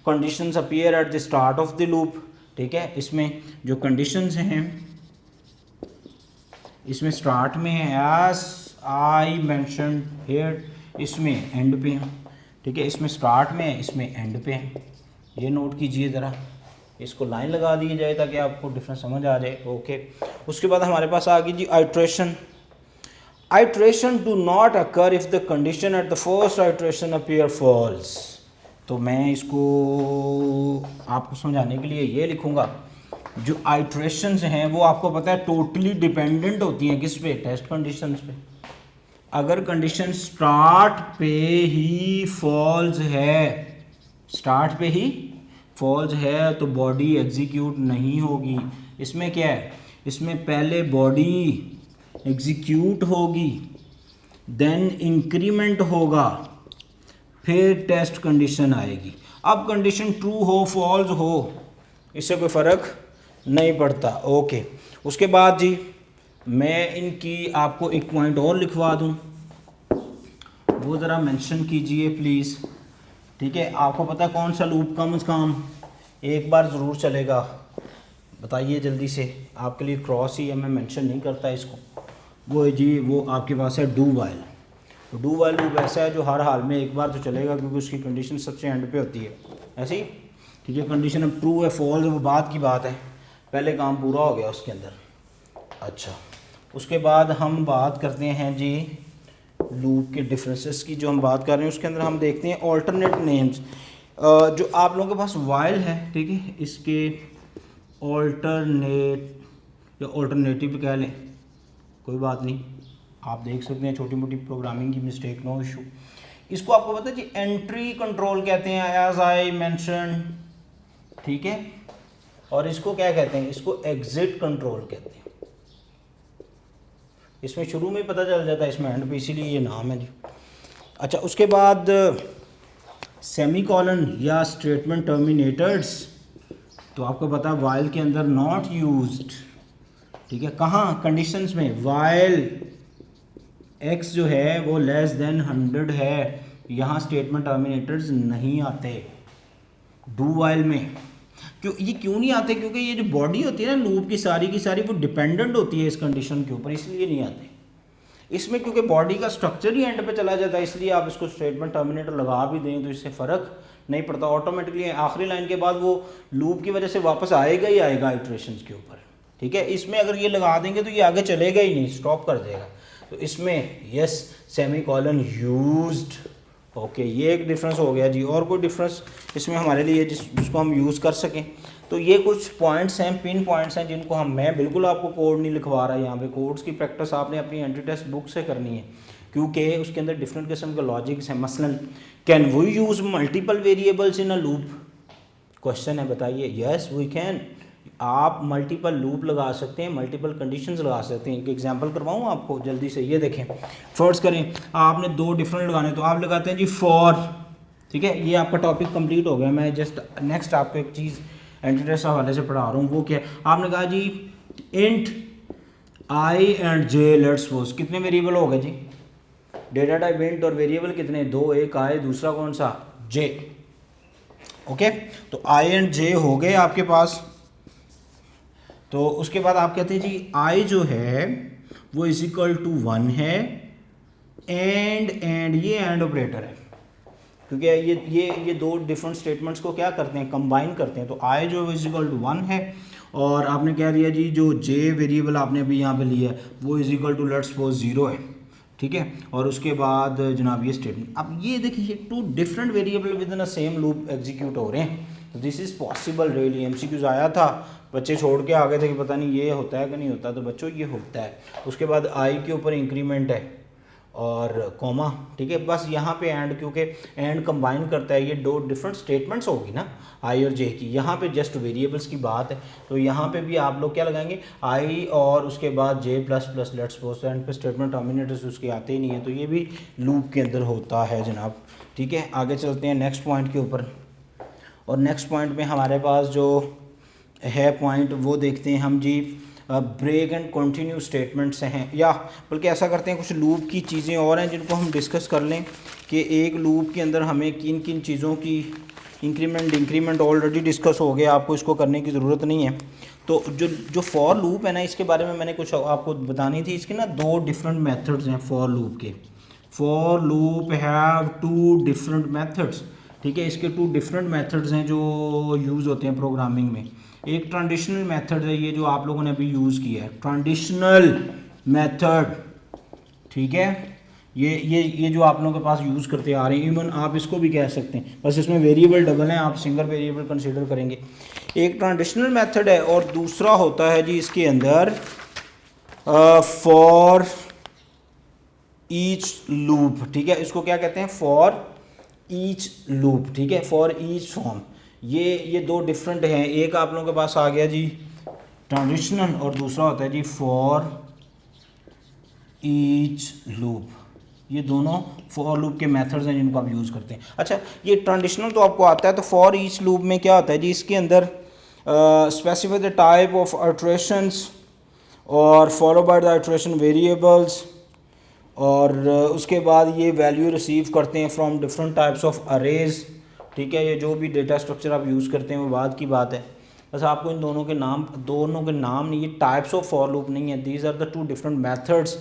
conditions appear at the start of the loop, ठीक है। इसमें जो कंडीशंस हैं इसमें स्टार्ट में है एज आई मेंशन हियर, इसमें एंड पे है, ठीक है। इसमें स्टार्ट में है, इसमें एंड पे है। ये नोट कीजिए ज़रा, इसको लाइन लगा दी जाए ताकि आपको डिफरेंस समझ आ जाए। ओके, उसके बाद हमारे पास आ गई जी iteration. Iteration do not occur if the condition at the first iteration appear false. तो मैं इसको आपको समझाने के लिए ये लिखूँगा, जो आइट्रेशंस हैं वो आपको पता है टोटली डिपेंडेंट होती हैं किस पे? टेस्ट कंडीशंस पे। अगर कंडीशन स्टार्ट पे ही फॉल्स है, स्टार्ट पे ही फॉल्स है तो बॉडी एग्जीक्यूट नहीं होगी। इसमें क्या है? इसमें पहले बॉडी एग्जीक्यूट होगी, देन इंक्रीमेंट होगा, फिर टेस्ट कंडीशन आएगी। अब कंडीशन ट्रू हो फॉल्स हो इससे कोई फ़र्क नहीं पड़ता। ओके, उसके बाद जी मैं इनकी आपको एक पॉइंट और लिखवा दूं, वो ज़रा मेंशन कीजिए प्लीज़, ठीक है। आपको पता है कौन सा लूप कम से कम एक बार ज़रूर चलेगा? बताइए जल्दी से, आपके लिए क्रॉस ही है, मैं मेंशन नहीं करता इसको। वो है जी, वो आपके पास है डू वाइल। तो डू वाइल लूप ऐसा है जो हर हाल में एक बार तो चलेगा, क्योंकि उसकी कंडीशन सबसे एंड पे होती है, ऐसे ही, ठीक है। कंडीशन अब ट्रू है फॉल्स वो बात की बात है, पहले काम पूरा हो गया उसके अंदर। अच्छा, उसके बाद हम बात करते हैं जी लूप के डिफरेंसेस की। जो हम बात कर रहे हैं उसके अंदर हम देखते हैं ऑल्टरनेट नेम्स। जो आप लोगों के पास वाइल है, ठीक है, इसके ऑल्टरनेट या ऑल्टरनेटिव कह लें, कोई बात नहीं, आप देख सकते हैं, छोटी मोटी प्रोग्रामिंग की मिस्टेक, नो इशू। इसको आपको पता है जी एंट्री कंट्रोल कहते हैं, एज आई मेंशन, ठीक है। और इसको क्या कहते हैं, इसको एग्जिट कंट्रोल कहते हैं। इसमें शुरू में पता चल जाता है, इसमें एंड पे, इसीलिए ये नाम है जी। अच्छा, उसके बाद सेमीकोलन या स्टेटमेंट टर्मिनेटर्स, तो आपको पता है वाइल के अंदर नॉट यूज्ड, ठीक है, कहाँ, कंडीशंस में। वाइल एक्स जो है वो लेस देन 100 है, यहाँ स्टेटमेंट टर्मिनेटर्स नहीं आते डू वाइल में। ये क्यों नहीं आते? क्योंकि ये जो बॉडी होती है ना लूप की सारी वो डिपेंडेंट होती है इस कंडीशन के ऊपर, इसलिए नहीं आते इसमें। क्योंकि बॉडी का स्ट्रक्चर ही एंड पे चला जाता है, इसलिए आप इसको स्टेटमेंट टर्मिनेटर लगा भी दें तो इससे फ़र्क नहीं पड़ता, ऑटोमेटिकली आखिरी लाइन के बाद वो लूप की वजह से वापस आएगा ही आएगा इटरेशंस के ऊपर, ठीक है। इसमें अगर ये लगा देंगे तो ये आगे चलेगा ही नहीं, स्टॉप कर देगा। तो इसमें यस सेमीकोलन यूज्ड, ओके, ये एक डिफरेंस हो गया जी। और कोई डिफरेंस इसमें हमारे लिए जिसको हम यूज़ कर सकें? तो ये कुछ पॉइंट्स हैं, पिन पॉइंट्स हैं, जिनको मैं बिल्कुल आपको कोड नहीं लिखवा रहा, यहाँ पे कोड्स की प्रैक्टिस आपने अपनी एंटी टेस्ट बुक से करनी है, क्योंकि उसके अंदर डिफरेंट किस्म के लॉजिक्स हैं। मसलन can we use multiple variables in a loop, question है, बताइए। यस वी कैन, आप मल्टीपल लूप लगा सकते हैं, मल्टीपल कंडीशंस लगा सकते हैं। एक एग्जांपल करवाऊँ आपको जल्दी से, ये देखें, फर्स्ट करें, आपने दो डिफरेंट लगाने, तो आप लगाते हैं जी फॉर, ठीक है, ये आपका टॉपिक कंप्लीट हो गया। मैं जस्ट नेक्स्ट आपको एक चीज़ एंटी टेस्ट हवाले से पढ़ा रहा हूँ, वो क्या, आपने कहा जी int I and J, let's suppose, कितने वेरिएबल हो गए जी, डेटा टाइप इंट, और वेरिएबल कितने, दो, एक आई, दूसरा कौन सा, जे, ओके। तो आई एंड जे हो गए आपके पास। तो उसके बाद आप कहते हैं जी आई जो है वो इज इक्वल टू 1 है, एंड ये एंड ऑपरेटर है, क्योंकि ये दो डिफरेंट स्टेटमेंट्स को क्या करते हैं, कंबाइन करते हैं। तो आई जो इज इक्वल टू 1 है, और आपने कह दिया जी जो जे वेरिएबल आपने अभी यहाँ पे लिया है वो is equal to let's suppose 0 है, ठीक है। और उसके बाद जनाब ये स्टेटमेंट, अब ये देखिए two different variable within a same loop execute हो रहे हैं। तो this is possible really. MCQs आया था, बच्चे छोड़ के आ गए थे कि पता नहीं ये होता है कि नहीं होता, तो बच्चों ये होता है। उसके बाद आई के ऊपर इंक्रीमेंट है और कॉमा, ठीक है, बस यहाँ पे एंड, क्योंकि एंड कंबाइन करता है, ये दो डिफरेंट स्टेटमेंट्स होगी ना आई और जे की। यहाँ पे जस्ट वेरिएबल्स की बात है, तो यहाँ पे भी आप लोग क्या लगाएंगे, आई और उसके बाद J plus plus, let's suppose, and पे स्टेटमेंट टर्मिनेटर्स उसके आते ही नहीं है, तो ये भी लूप के अंदर होता है जनाब, ठीक है। आगे चलते हैं नेक्स्ट पॉइंट के ऊपर, और नेक्स्ट पॉइंट में हमारे पास जो है पॉइंट वो देखते हैं हम जी, ब्रेक एंड कंटिन्यू स्टेटमेंट्स हैं, या बल्कि ऐसा करते हैं कुछ लूप की चीज़ें और हैं जिनको हम डिस्कस कर लें कि एक लूप के अंदर हमें किन किन चीज़ों की इंक्रीमेंट डिक्रीमेंट ऑलरेडी डिस्कस हो गया, आपको इसको करने की ज़रूरत नहीं है। तो जो फॉर लूप है ना, इसके बारे में मैंने कुछ आपको बतानी थी। इसके ना दो डिफरेंट मेथड्स हैं फॉर लूप के। For loop have two different methods, ठीक है, इसके टू डिफरेंट मेथड्स हैं जो यूज़ होते हैं प्रोग्रामिंग में। एक ट्रांडिशनल मेथड है, ये जो आप लोगों ने अभी यूज़ किया है, ट्रांडिशनल मेथड, ठीक है, ये जो आप लोगों के पास यूज़ करते आ रहे हैं, इवन आप इसको भी कह सकते हैं, बस इसमें वेरिएबल डबल हैं, आप सिंगल वेरिएबल कंसीडर करेंगे। एक ट्रांडिशनल मेथड है, और दूसरा होता है जी इसके अंदर फॉर ईच लूप, ठीक है, इसको क्या कहते हैं, फॉर ईच लूप, ठीक है, फॉर ईच फॉर्म। ये दो डिफरेंट हैं, एक आप लोगों के पास आ गया जी ट्रांजिशनल, और दूसरा होता है जी फॉर ईच लूप। ये दोनों फॉर लूप के मेथड्स हैं जिनको आप यूज़ करते हैं। अच्छा, ये ट्रांजिशनल तो आपको आता है, तो फॉर ईच लूप में क्या होता है जी, इसके अंदर specify the type of iterations और follow by the iteration variables, और उसके बाद ये वैल्यू रिसीव करते हैं from different types of arrays, ठीक है। ये जो भी डेटा स्ट्रक्चर आप यूज़ करते हैं वो बाद की बात है, बस आपको इन दोनों के नाम नहीं, ये टाइप्स ऑफ फॉर लूप नहीं है, these are the two different methods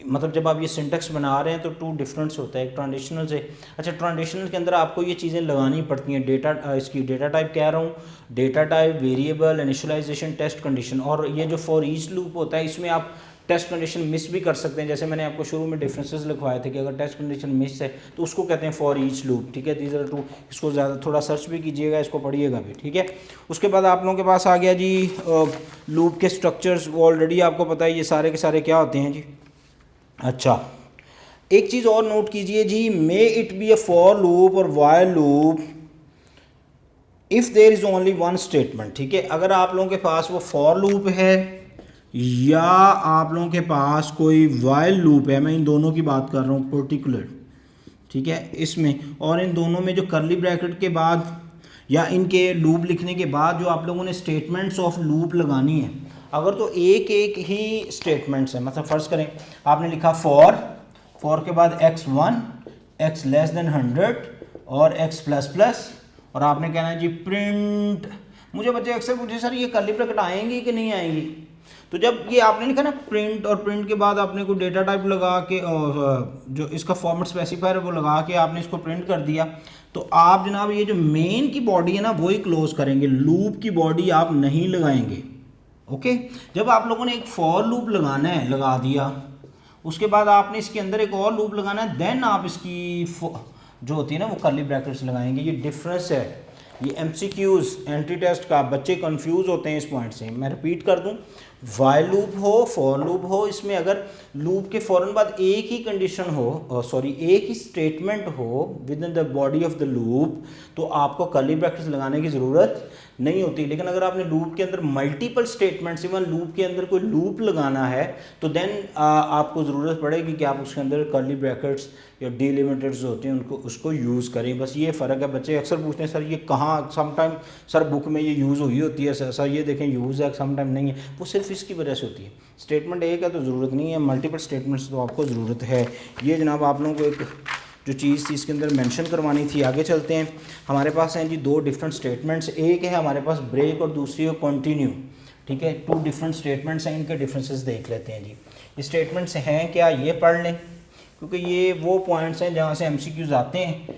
मतलब जब आप ये सिंटेक्स बना रहे हैं तो टू डिफरेंस होता है, एक ट्रांजिशनल से। अच्छा, ट्रांजिशनल के अंदर आपको ये चीज़ें लगानी पड़ती हैं। डेटा इसकी डेटा टाइप कह रहा हूँ, data type, variable, initialisation, test condition. और ये जो फॉर ईच लूप होता है इसमें आप टेस्ट कंडीशन मिस भी कर सकते हैं। जैसे मैंने आपको शुरू में डिफरेंसेस लिखवाए थे कि अगर टेस्ट कंडीशन मिस है तो उसको कहते हैं फॉर ईच लूप, ठीक है। दीज आर टू, इसको ज़्यादा थोड़ा सर्च भी कीजिएगा, इसको पढ़िएगा भी, ठीक है। उसके बाद आप लोगों के पास आ गया जी लूप के स्ट्रक्चर्स। वो ऑलरेडी आपको पता है ये सारे के सारे क्या होते हैं जी। अच्छा, एक चीज़ और नोट कीजिए जी, may it be a for loop और while loop if there is only one statement, ठीक है। अगर आप लोगों के पास वो फॉर लूप है या आप लोगों के पास कोई वाइल लूप है, मैं इन दोनों की बात कर रहा हूँ पर्टिकुलर, ठीक है, इसमें, और इन दोनों में जो करली ब्रैकेट के बाद या इनके लूप लिखने के बाद जो आप लोगों ने स्टेटमेंट्स ऑफ लूप लगानी है, अगर तो एक एक ही स्टेटमेंट्स है, मतलब फ़र्ज़ करें आपने लिखा फॉर के बाद x1 x लेस देन 100 और x प्लस प्लस, और आपने कहना है जी प्रिंट। मुझे बच्चे अक्सर पूछे सर ये करली ब्रैकेट आएंगी कि नहीं आएंगी, तो जब ये आपने लिखा ना प्रिंट, और प्रिंट के बाद आपने कोई डेटा टाइप लगा के जो इसका फॉर्मेट स्पेसिफायर है वो लगा के आपने इसको प्रिंट कर दिया, तो आप जनाब ये जो मेन की बॉडी है ना वो ही क्लोज करेंगे, लूप की बॉडी आप नहीं लगाएंगे। ओके, जब आप लोगों ने एक फॉर लूप लगाना है, लगा दिया, उसके बाद आपने इसके अंदर एक और लूप लगाना है, देन आप इसकी जो होती है ना वो कर्ली ब्रैकेट्स लगाएंगे। ये डिफरेंस है, ये एमसीक्यूज एंटी टेस्ट का, बच्चे कंफ्यूज होते हैं इस पॉइंट से। मैं रिपीट कर दूं, वाइल लूप हो, फॉर लूप हो, इसमें अगर लूप के फ़ौरन बाद एक ही कंडीशन हो, एक ही स्टेटमेंट हो with in the body of the loop, तो आपको कर्ली ब्रैकेट्स लगाने की ज़रूरत नहीं होती। लेकिन अगर आपने लूप के अंदर मल्टीपल स्टेटमेंट्स, इवन लूप के अंदर कोई लूप लगाना है, तो देन आपको ज़रूरत पड़ेगी कि आप उसके अंदर कर्ली ब्रैकेट्स या डिलिमिटेड्स होते हैं उनको उसको यूज़ करें। बस ये फ़र्क है। बच्चे अक्सर पूछते हैं सर ये कहाँ, समटाइम सर बुक में ये यूज़ हुई होती है, सर ये देखें यूज़ है, समटाइम नहीं है। वो सिर्फ इसकी वजह से होती है, स्टेटमेंट एक है तो ज़रूरत नहीं है, मल्टीपल स्टेटमेंट्स तो आपको ज़रूरत है। ये जनाब आप लोगों को एक जो चीज़ थी इसके अंदर मेंशन करवानी थी। आगे चलते हैं। हमारे पास हैं जी दो डिफरेंट स्टेटमेंट्स, एक है हमारे पास ब्रेक और दूसरी है कंटिन्यू, ठीक है। टू डिफरेंट स्टेटमेंट्स हैं, इनके डिफरेंसेस देख लेते हैं जी। ये स्टेटमेंट्स हैं क्या, ये पढ़ लें, क्योंकि ये वो पॉइंट्स हैं जहाँ से एमसीक्यूज़ आते हैं,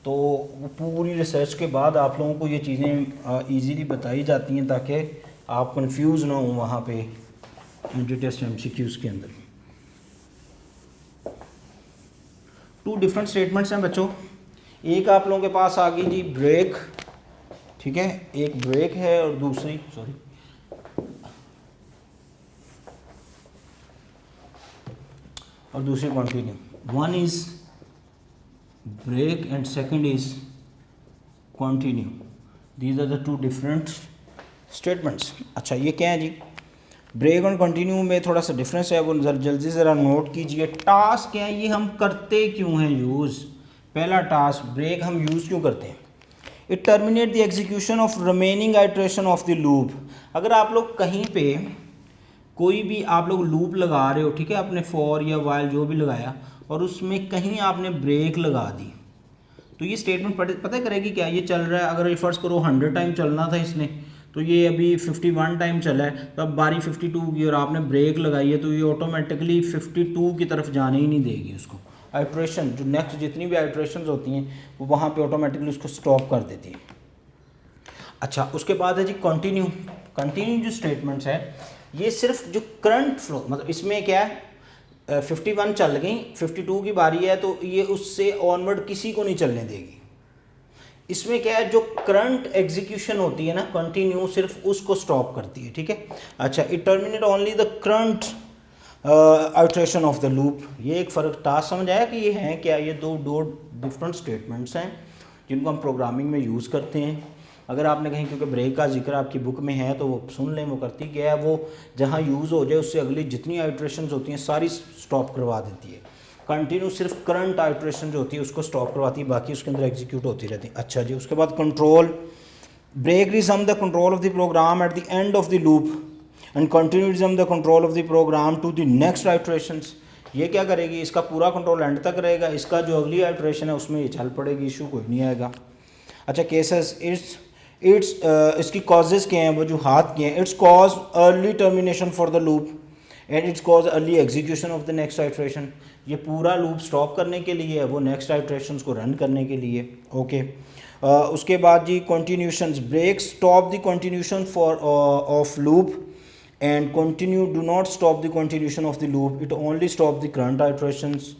तो वो पूरी रिसर्च के बाद आप लोगों को ये चीज़ें ईजीली बताई जाती हैं ताकि आप कंफ्यूज ना हो वहाँ पे एंटी टेस्ट एमसीक्यूज़ के अंदर। टू डिफरेंट स्टेटमेंट्स हैं बच्चों। एक आप लोगों के पास आ गई जी ब्रेक, ठीक है, एक ब्रेक है और दूसरी continue. One is break and second is continue. These are the two different statements. अच्छा, ये क्या है जी, ब्रेक और कंटिन्यू में थोड़ा सा डिफरेंस है, वो जल्दी ज़रा नोट कीजिए। टास्क क्या है, ये हम करते क्यों हैं यूज़। पहला टास्क ब्रेक हम यूज़ क्यों करते हैं, it terminate the execution of remaining iteration of the loop. अगर आप लोग कहीं पे कोई भी आप लोग लूप लगा रहे हो, ठीक है, आपने फॉर या वाइल जो भी लगाया, और उसमें कहीं आपने ब्रेक लगा दी, तो ये स्टेटमेंट पता करेगी क्या, ये चल रहा है, अगर ये फर्स्ट करो 100 टाइम चलना था इसने, तो ये अभी 51 टाइम चला है, तो अब बारी 52 की और आपने ब्रेक लगाई है, तो ये ऑटोमेटिकली 52 की तरफ जाने ही नहीं देगी उसको। आइट्रेशन जो नेक्स्ट जितनी भी आइट्रेशंस होती हैं वो वहाँ पे ऑटोमेटिकली उसको स्टॉप कर देती है। अच्छा, उसके बाद है जी कंटिन्यू। कंटिन्यू जो स्टेटमेंट्स है ये सिर्फ जो करंट फ्लो, मतलब इसमें क्या है 51 चल गई, 52 की बारी है, तो ये उससे ऑनवर्ड किसी को नहीं चलने देगी। इसमें क्या है, जो करंट एग्जीक्यूशन होती है ना कंटिन्यू, सिर्फ उसको स्टॉप करती है, ठीक है। अच्छा, it terminate only the current iteration of the loop. ये एक फ़र्क टास्क समझ आया कि ये हैं क्या, ये दो डिफरेंट स्टेटमेंट्स हैं जिनको हम प्रोग्रामिंग में यूज़ करते हैं। अगर आपने कहीं, क्योंकि ब्रेक का जिक्र आपकी बुक में है तो वो सुन लें, वो करती क्या है, वो जहाँ यूज़ हो जाए उससे अगली जितनी आइट्रेशंस होती हैं सारी स्टॉप करवा देती है। कंटिन्यू सिर्फ करंट आइट्रेशन जो होती है उसको स्टॉप करवाती है, बाकी उसके अंदर एग्जीक्यूट होती रहती है। अच्छा जी, उसके बाद control. Break resume the control of the program at the end of the loop and continue resume the control of the program to the next iterations. ये क्या करेगी, इसका पूरा कंट्रोल एंड तक रहेगा, इसका जो अगली आइट्रेशन है उसमें ये चल पड़ेगी, इशू कोई नहीं आएगा। अच्छा, केसेस इसकी कॉजेज़ क्या हैं, वजूहात क्या हैं। It's cause early termination for the loop, and it's cause early execution of the next iteration, ये पूरा लूप स्टॉप करने के लिए है, वो नेक्स्ट आइट्रेशन को रन करने के लिए। ओके उसके बाद जी continuations, break stop the continuation for of loop and continue do not stop the continuation of the loop, it only stop the current iterations.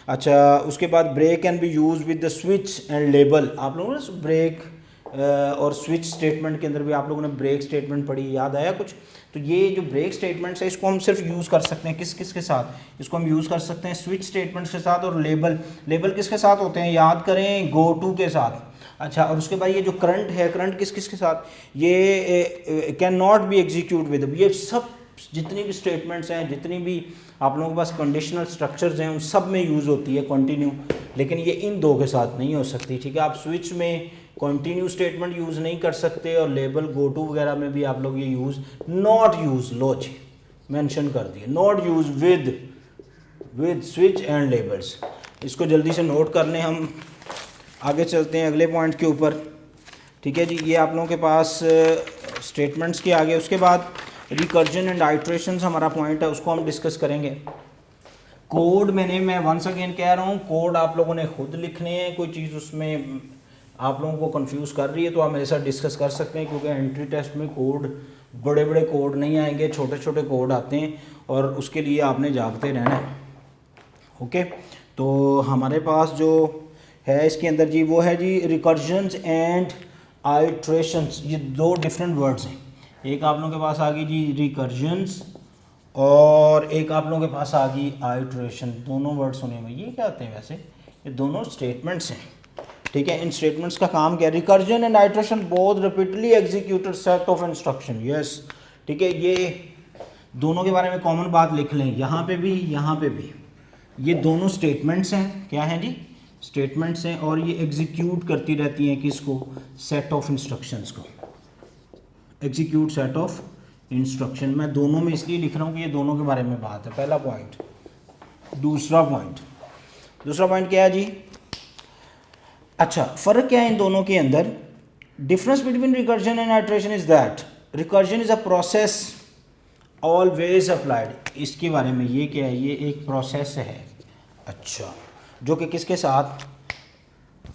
अच्छा उसके बाद break can be use with the switch and label, आप लोगों ने ब्रेक और स्विच स्टेटमेंट के अंदर भी आप लोगों ने ब्रेक स्टेटमेंट पढ़ी, याद आया कुछ? तो ये जो ब्रेक स्टेटमेंट्स है इसको हम सिर्फ यूज़ कर सकते हैं किस किस के साथ, इसको हम यूज़ कर सकते हैं स्विच स्टेटमेंट्स के साथ, और लेबल किसके साथ होते हैं, याद करें, गो टू के साथ। अच्छा और उसके बाद ये जो करंट है, करंट किस किस के साथ, ये can not be execute with, ये सब जितनी भी स्टेटमेंट्स हैं, जितनी भी आप लोगों के पास कंडीशनल स्ट्रक्चर्स हैं, उन सब में यूज़ होती है कंटिन्यू, लेकिन ये इन दो के साथ नहीं हो सकती, ठीक है। आप स्विच में कंटिन्यू स्टेटमेंट यूज़ नहीं कर सकते, और लेबल गो टू वगैरह में भी आप लोग ये यूज़ नॉट यूज़, लो जी मेंशन कर दिए, not use with switch and labels. इसको जल्दी से नोट कर लें, हम आगे चलते हैं अगले पॉइंट के ऊपर, ठीक है जी। ये आप लोगों के पास स्टेटमेंट्स के आगे, उसके बाद रिकर्जन एंड आइट्रेशंस हमारा पॉइंट है, उसको हम डिस्कस करेंगे। कोड मैं वंस अगेन कह रहा हूँ, कोड आप लोगों ने खुद लिखने हैं, कोई चीज़ उसमें आप लोगों को कंफ्यूज कर रही है तो आप मेरे साथ डिस्कस कर सकते हैं, क्योंकि एंट्री टेस्ट में कोड बड़े बड़े कोड नहीं आएंगे, छोटे छोटे कोड आते हैं, और उसके लिए आपने जागते रहना है। ओके तो हमारे पास जो है इसके अंदर जी वो है जी रिकर्जन्स एंड आइट्रेशंस, ये दो डिफरेंट वर्ड्स हैं, एक आप लोगों के पास आ गई जी रिकर्जन्स और एक आप लोगों के पास आ गई आइट्रेशन, दोनों वर्ड सुने में ये क्या होते हैं, वैसे ये दोनों स्टेटमेंट्स हैं, ठीक है। इन स्टेटमेंट्स का काम क्या है, recursion and iteration both repeatedly executed set of instruction, yes ठीक है। ये दोनों के बारे में कॉमन बात लिख लें, यहाँ पे भी यहाँ पे भी, ये दोनों स्टेटमेंट्स हैं, क्या हैं जी, स्टेटमेंट्स हैं, और ये एग्जीक्यूट करती रहती हैं किसको, सेट ऑफ इंस्ट्रक्शंस को, एग्जीक्यूट सेट ऑफ इंस्ट्रक्शन। मैं दोनों में इसलिए लिख रहा हूँ कि ये दोनों के बारे में बात है, पहला पॉइंट। दूसरा पॉइंट क्या है जी, अच्छा फ़र्क क्या है इन दोनों के अंदर, difference between recursion and iteration is that recursion is a process always applied, इसके बारे में ये क्या है, ये एक प्रोसेस है, अच्छा, जो कि किसके साथ,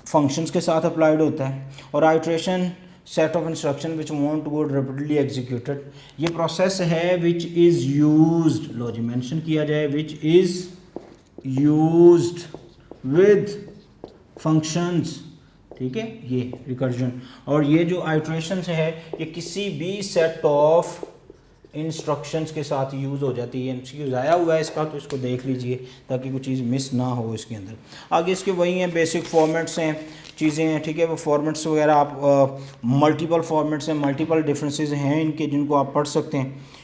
फंक्शंस के साथ अप्लाइड होता है, और iteration set of instruction which want to go repeatedly executed, ये प्रोसेस है विच इज़ यूज्ड, लो जी मेंशन किया जाए, which is used with functions, ठीक है, ये रिकर्जन। और ये जो आइट्रेशंस है ये किसी भी सेट ऑफ इंस्ट्रक्शंस के साथ यूज़ हो जाती है। एमसीक्यू आया हुआ है इसका, तो इसको देख लीजिए ताकि कोई चीज़ मिस ना हो इसके अंदर। आगे इसके वही हैं, बेसिक फॉर्मेट्स हैं, चीज़ें हैं, ठीक है, वो फॉर्मेट्स वगैरह आप मल्टीपल फॉर्मेट्स हैं, मल्टीपल डिफरेंसेस हैं इनके, जिनको आप पढ़ सकते हैं।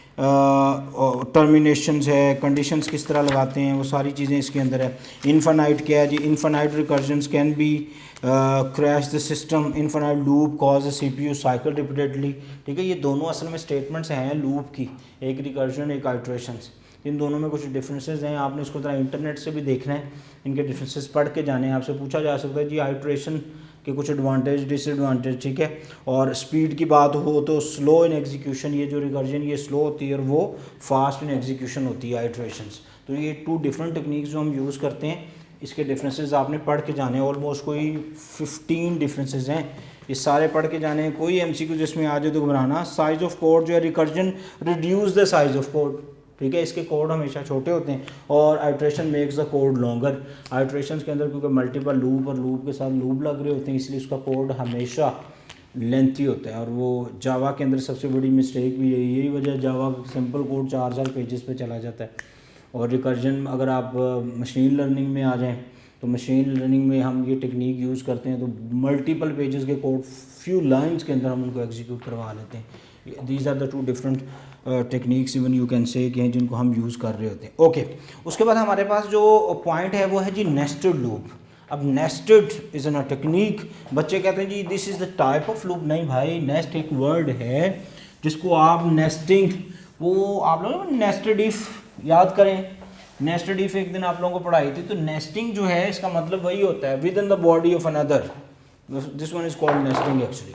टर्मिनेशंस है, कंडीशंस किस तरह लगाते हैं, वो सारी चीज़ें इसके अंदर है। इनफाइनाइट क्या है जी, infinite recursions can be crash the system, infinite loop cause the CPU cycle repeatedly, ठीक है। ये दोनों असल में स्टेटमेंट्स हैं लूप की, एक रिकर्जन एक आइट्रेशंस, इन दोनों में कुछ डिफरेंसेस हैं, आपने इसको तरह इंटरनेट से भी देखना है, इनके डिफरेंसेस पढ़ के जाने हैं। आपसे पूछा जा सकता है जी आइट्रेशन के कुछ एडवांटेज डिसएडवांटेज, ठीक है। और स्पीड की बात हो तो स्लो इन एग्जीक्यूशन, ये जो रिकर्जन ये स्लो होती है और वो फास्ट इन एग्जीक्यूशन होती है आइट्रेशंस। तो ये टू डिफरेंट टेक्निक्स जो हम यूज़ करते हैं, इसके डिफरेंसेस आपने पढ़ के जाने हैं, ऑलमोस्ट कोई 15 डिफरेंसेस हैं, ये सारे पढ़ के जाने हैं। कोई एमसीक्यू जिसमें आ जाए तो घबराना। साइज ऑफ कोड जो है, recursion reduce the size of code, ठीक है, इसके कोड हमेशा छोटे होते हैं, और iteration makes the code longer. Iterations के अंदर क्योंकि मल्टीपल लूप और लूप के साथ लूप लग रहे होते हैं, इसलिए उसका कोड हमेशा लेंथी होता है। और वो जावा के अंदर सबसे बड़ी मिस्टेक भी यही वजह है, जावा सिंपल कोड 4 पेजेस पे चला जाता है। और रिकर्जन अगर आप मशीन लर्निंग में आ जाएँ तो मशीन लर्निंग में हम ये टेक्निक यूज़ करते हैं, तो मल्टीपल पेजेस के कोड फ्यू लाइंस के अंदर हम उनको एग्जीक्यूट करवा लेते हैं। These are the two different techniques even you can say कि हैं जिनको हम यूज़ कर रहे होते हैं। ओके उसके बाद हमारे पास जो पॉइंट है वो है जी नेस्टेड लूप। अब nested is an a technique, बच्चे कहते हैं जी this is the type of loop, नहीं भाई, नेस्ट एक वर्ड है जिसको आप नेस्टिंग, वो आप लोग नेस्टेड इफ़ याद करें, नेस्टेड इफ एक दिन आप लोगों को पढ़ाई थी। तो नेस्टिंग जो है इसका मतलब वही होता है with in the body of another, this one is called nesting actually,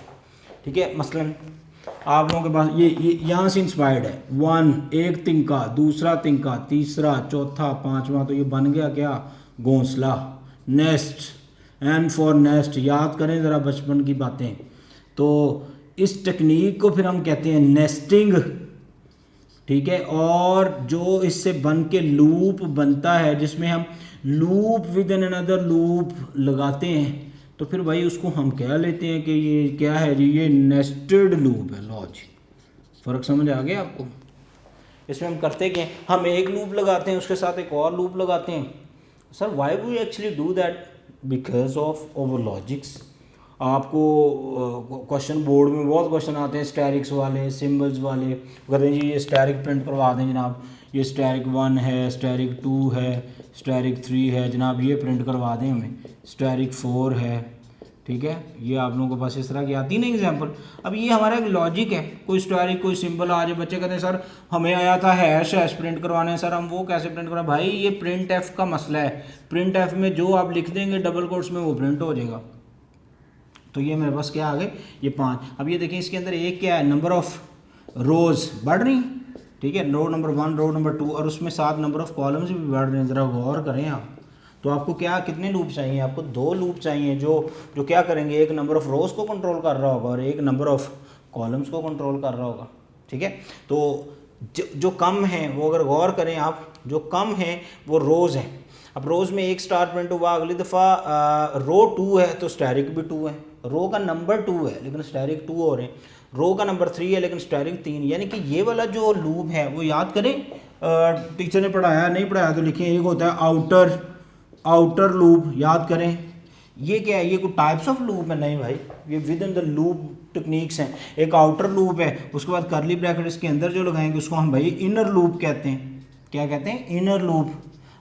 ठीक है। मसलन आप लोगों के पास ये यहाँ से इंस्पायर्ड है। 1 एक तिनका, दूसरा तिनका, तीसरा, चौथा, पांचवा, तो ये बन गया क्या, घोंसला, नेस्ट। एन फॉर नेस्ट, याद करें ज़रा बचपन की बातें। तो इस टेक्निक को फिर हम कहते हैं नेस्टिंग, ठीक है। और जो इससे बन के लूप बनता है, जिसमें हम loop with in another loop लगाते हैं, तो फिर भाई उसको हम कह लेते हैं कि ये क्या है जी, ये नेस्टेड लूप है। लो जी, फ़र्क समझ आ गया आपको। इसमें हम करते क्या हैं, हम एक लूप लगाते हैं, उसके साथ एक और लूप लगाते हैं। Sir why we actually do that, because of over logics. आपको क्वेश्चन बोर्ड में बहुत क्वेश्चन आते हैं स्टैरिक्स वाले, सिंबल्स वाले। कहते हैं जी ये स्टैरिक प्रिंट करवा दें जनाब, ये स्टैरिक 1 है, स्टैरिक 2 है, स्टैरिक 3 है जनाब, ये प्रिंट करवा दें हमें, स्टैरिक 4 है, ठीक है। ये आप लोगों के पास इस तरह की आती नहीं एग्जांपल। अब ये हमारा एक लॉजिक है, कोई स्टैरिक कोई सिंबल आ जाए, बच्चे कहते हैं सर हमें आया था हैश प्रिंट करवाने हैं, सर हम वो कैसे प्रिंट करवाएं। भाई ये प्रिंट एफ का मसला है, प्रिंट एफ में जो आप लिख देंगे डबल कोट्स में वो प्रिंट हो जाएगा। तो ये मेरे पास क्या आ गए, ये 5। अब ये देखिए इसके अंदर एक क्या है, नंबर ऑफ रोज़ बढ़ रही, ठीक है, रो नंबर 1, रो नंबर 2, और उसमें 7 नंबर ऑफ कॉलम्स भी बढ़ रहे हैं। ज़रा गौर करें आप। तो आपको क्या, कितने लूप चाहिए, आपको 2 लूप चाहिए जो क्या करेंगे, एक नंबर ऑफ रोज़ को कंट्रोल कर रहा होगा और एक नंबर ऑफ कॉलम्स को कंट्रोल कर रहा होगा, ठीक है। तो जो कम है वो, अगर गौर करें आप, जो कम है वो रोज़ है। अब रोज़ में एक स्टार प्रिंट हुआ, अगली दफ़ा रो 2 है तो स्टैरिक भी 2 है, रो का नंबर 2 है लेकिन स्टैरिक 2 हो रहे हैं, रो का नंबर 3 है लेकिन स्टैरिक 3। यानी कि ये वाला जो लूप है वो याद करें, टीचर ने पढ़ाया नहीं पढ़ाया तो लिखें। एक होता है आउटर लूप, याद करें। ये क्या है, ये कोई टाइप्स ऑफ लूप है, नहीं भाई, ये with in the loop techniques हैं। एक आउटर लूप है, उसके बाद करली ब्रैकेट इसके अंदर जो लगाएंगे उसको हम भाई इनर लूप कहते हैं। क्या कहते हैं, इनर लूप।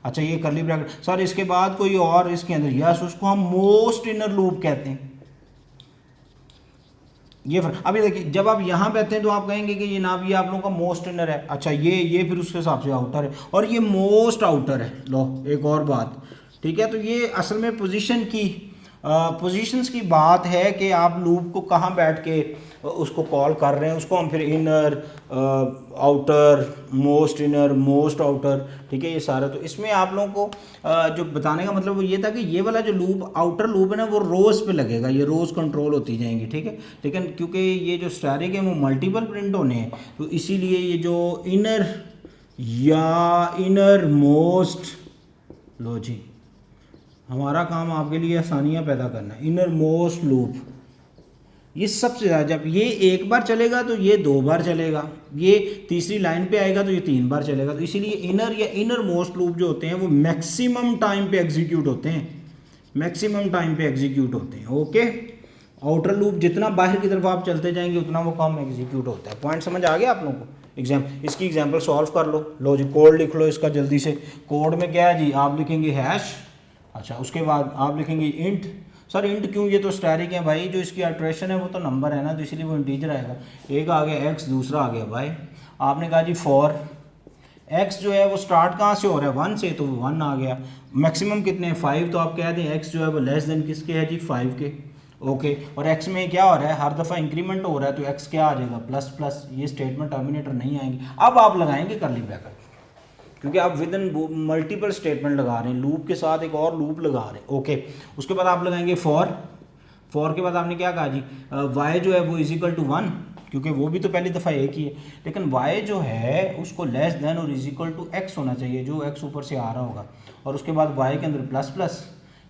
अच्छा ये करली ब्रैकेट, सर इसके बाद कोई और इसके अंदर, यस, उसको हम मोस्ट इनर लूप कहते हैं। ये अभी देखिए, जब आप यहाँ पे आते हैं तो आप कहेंगे कि जनाब ये आप लोगों का मोस्ट इनर है। अच्छा ये फिर उसके हिसाब से आउटर है, और ये मोस्ट आउटर है। लो एक और बात, ठीक है। तो ये असल में पोजीशंस की बात है कि आप लूप को कहाँ बैठ के उसको कॉल कर रहे हैं, उसको हम फिर inner, outer, most inner, most outer, ठीक है, ये सारा। तो इसमें आप लोगों को जो बताने का मतलब वो ये था कि ये वाला जो लूप, आउटर लूप है ना, वो रोज़ पे लगेगा, ये रोज़ कंट्रोल होती जाएंगी, ठीक है। लेकिन क्योंकि ये जो स्टैरिक है वो मल्टीपल प्रिंट होने हैं, तो इसीलिए ये जो इनर या इनर मोस्ट, लो जी हमारा काम आपके लिए आसानियाँ पैदा करना है। इनर मोस्ट लूप ये सबसे ज़्यादा, जब ये एक बार चलेगा तो ये 2 बार चलेगा, ये तीसरी लाइन पे आएगा तो ये 3 बार चलेगा। तो इसीलिए इनर या इनर मोस्ट लूप जो होते हैं वो मैक्सिमम टाइम पे एग्जीक्यूट होते हैं, मैक्सिमम टाइम पे एग्जीक्यूट होते हैं, ओके। आउटर लूप जितना बाहर की तरफ आप चलते जाएंगे उतना वो कम एग्जीक्यूट होता है। पॉइंट समझ आ गया आप लोगों को। इसकी एग्जाम्पल सॉल्व कर लो जी, कोड लिख लो इसका जल्दी से। कोड में क्या है जी, आप लिखेंगे हैश, अच्छा उसके बाद आप लिखेंगे इंट। सर इंट क्यों, ये तो स्टैरिक है भाई, जो इसकी अल्ट्रेशन है वो तो नंबर है ना, तो इसलिए वो इंटीजर आएगा। एक आ गया एक्स, दूसरा आ गया वाई। आपने कहा जी फॉर एक्स जो है वो स्टार्ट कहाँ से हो रहा है, 1 से, तो 1 आ गया। मैक्सिमम कितने हैं, 5, तो आप कह दें एक्स जो है वो लेस देन किसके है जी, 5 के, ओके। और एक्स में क्या हो रहा है, हर दफ़ा इंक्रीमेंट हो रहा है, तो एक्स क्या आ जाएगा, प्लस प्लस। ये स्टेटमेंट टर्मिनेटर नहीं आएंगे। अब आप लगाएंगे करली ब्रैकेट, क्योंकि आप विद इन मल्टीपल स्टेटमेंट लगा रहे हैं, लूप के साथ एक और लूप लगा रहे हैं, ओके। उसके बाद आप लगाएंगे फॉर के बाद आपने क्या कहा जी, वाई जो है वो इज इक्वल टू 1, क्योंकि वो भी तो पहली दफ़ा एक ही है, लेकिन वाई जो है उसको लेस देन और इज इक्वल टू एक्स होना चाहिए, जो एक्स ऊपर से आ रहा होगा। और उसके बाद वाई के अंदर प्लस प्लस,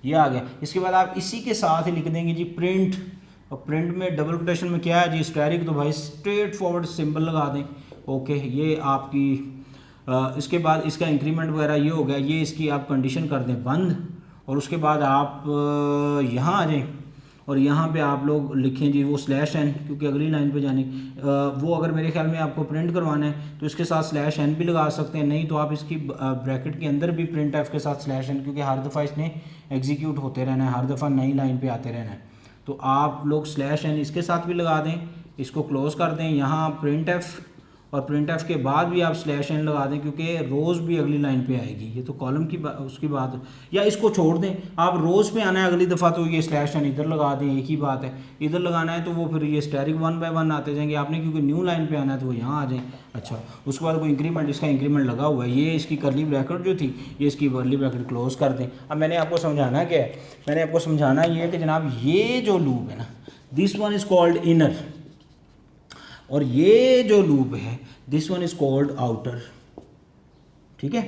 ये आ गया। इसके बाद आप इसी के साथ ही लिख देंगे जी प्रिंट, और प्रिंट में डबल कोटेशन में क्या है जी, स्टैरिक, तो भाई स्ट्रेट फॉरवर्ड सिंबल लगा दें, ओके। ये आपकी इसके बाद इसका इंक्रीमेंट वगैरह ये हो गया, ये इसकी आप कंडीशन कर दें बंद। और उसके बाद आप यहाँ आ जाएं और यहाँ पे आप लोग लिखें जी वो /n, क्योंकि अगली लाइन पे जाने वो अगर मेरे ख्याल में आपको प्रिंट करवाना है तो इसके साथ /n भी लगा सकते हैं, नहीं तो आप इसकी ब्रैकेट के अंदर भी प्रिंट एफ के साथ /n, क्योंकि हर दफ़ा इसने एग्जीक्यूट होते रहना है, हर दफ़ा नई लाइन पे आते रहना है। तो आप लोग /n इसके साथ भी लगा दें, इसको क्लोज़ कर दें, यहाँ प्रिंट एफ और प्रिंट एफ के बाद भी आप स्लैश एन लगा दें क्योंकि रोज़ भी अगली लाइन पे आएगी। ये तो कॉलम की उसकी बात है, या इसको छोड़ दें, आप रोज़ पे आना है अगली दफ़ा तो ये स्लैश एन इधर लगा दें, एक ही बात है। इधर लगाना है तो वो फिर ये स्टैटिक 1 बाय 1 आते जाएंगे, आपने क्योंकि न्यू लाइन पे आना है तो वो यहाँ आ जाए। अच्छा, उसके बाद कोई इंक्रीमेंट, इसका इंक्रीमेंट लगा हुआ है, ये इसकी करली ब्रैकेट जो थी ये इसकी करली ब्रैकेट क्लोज कर दें। अब मैंने आपको समझाना क्या है, मैंने आपको समझाना ये है कि जनाब ये जो लूप है ना, this one is called inner, और ये जो लूप है this one is called outer. ठीक है,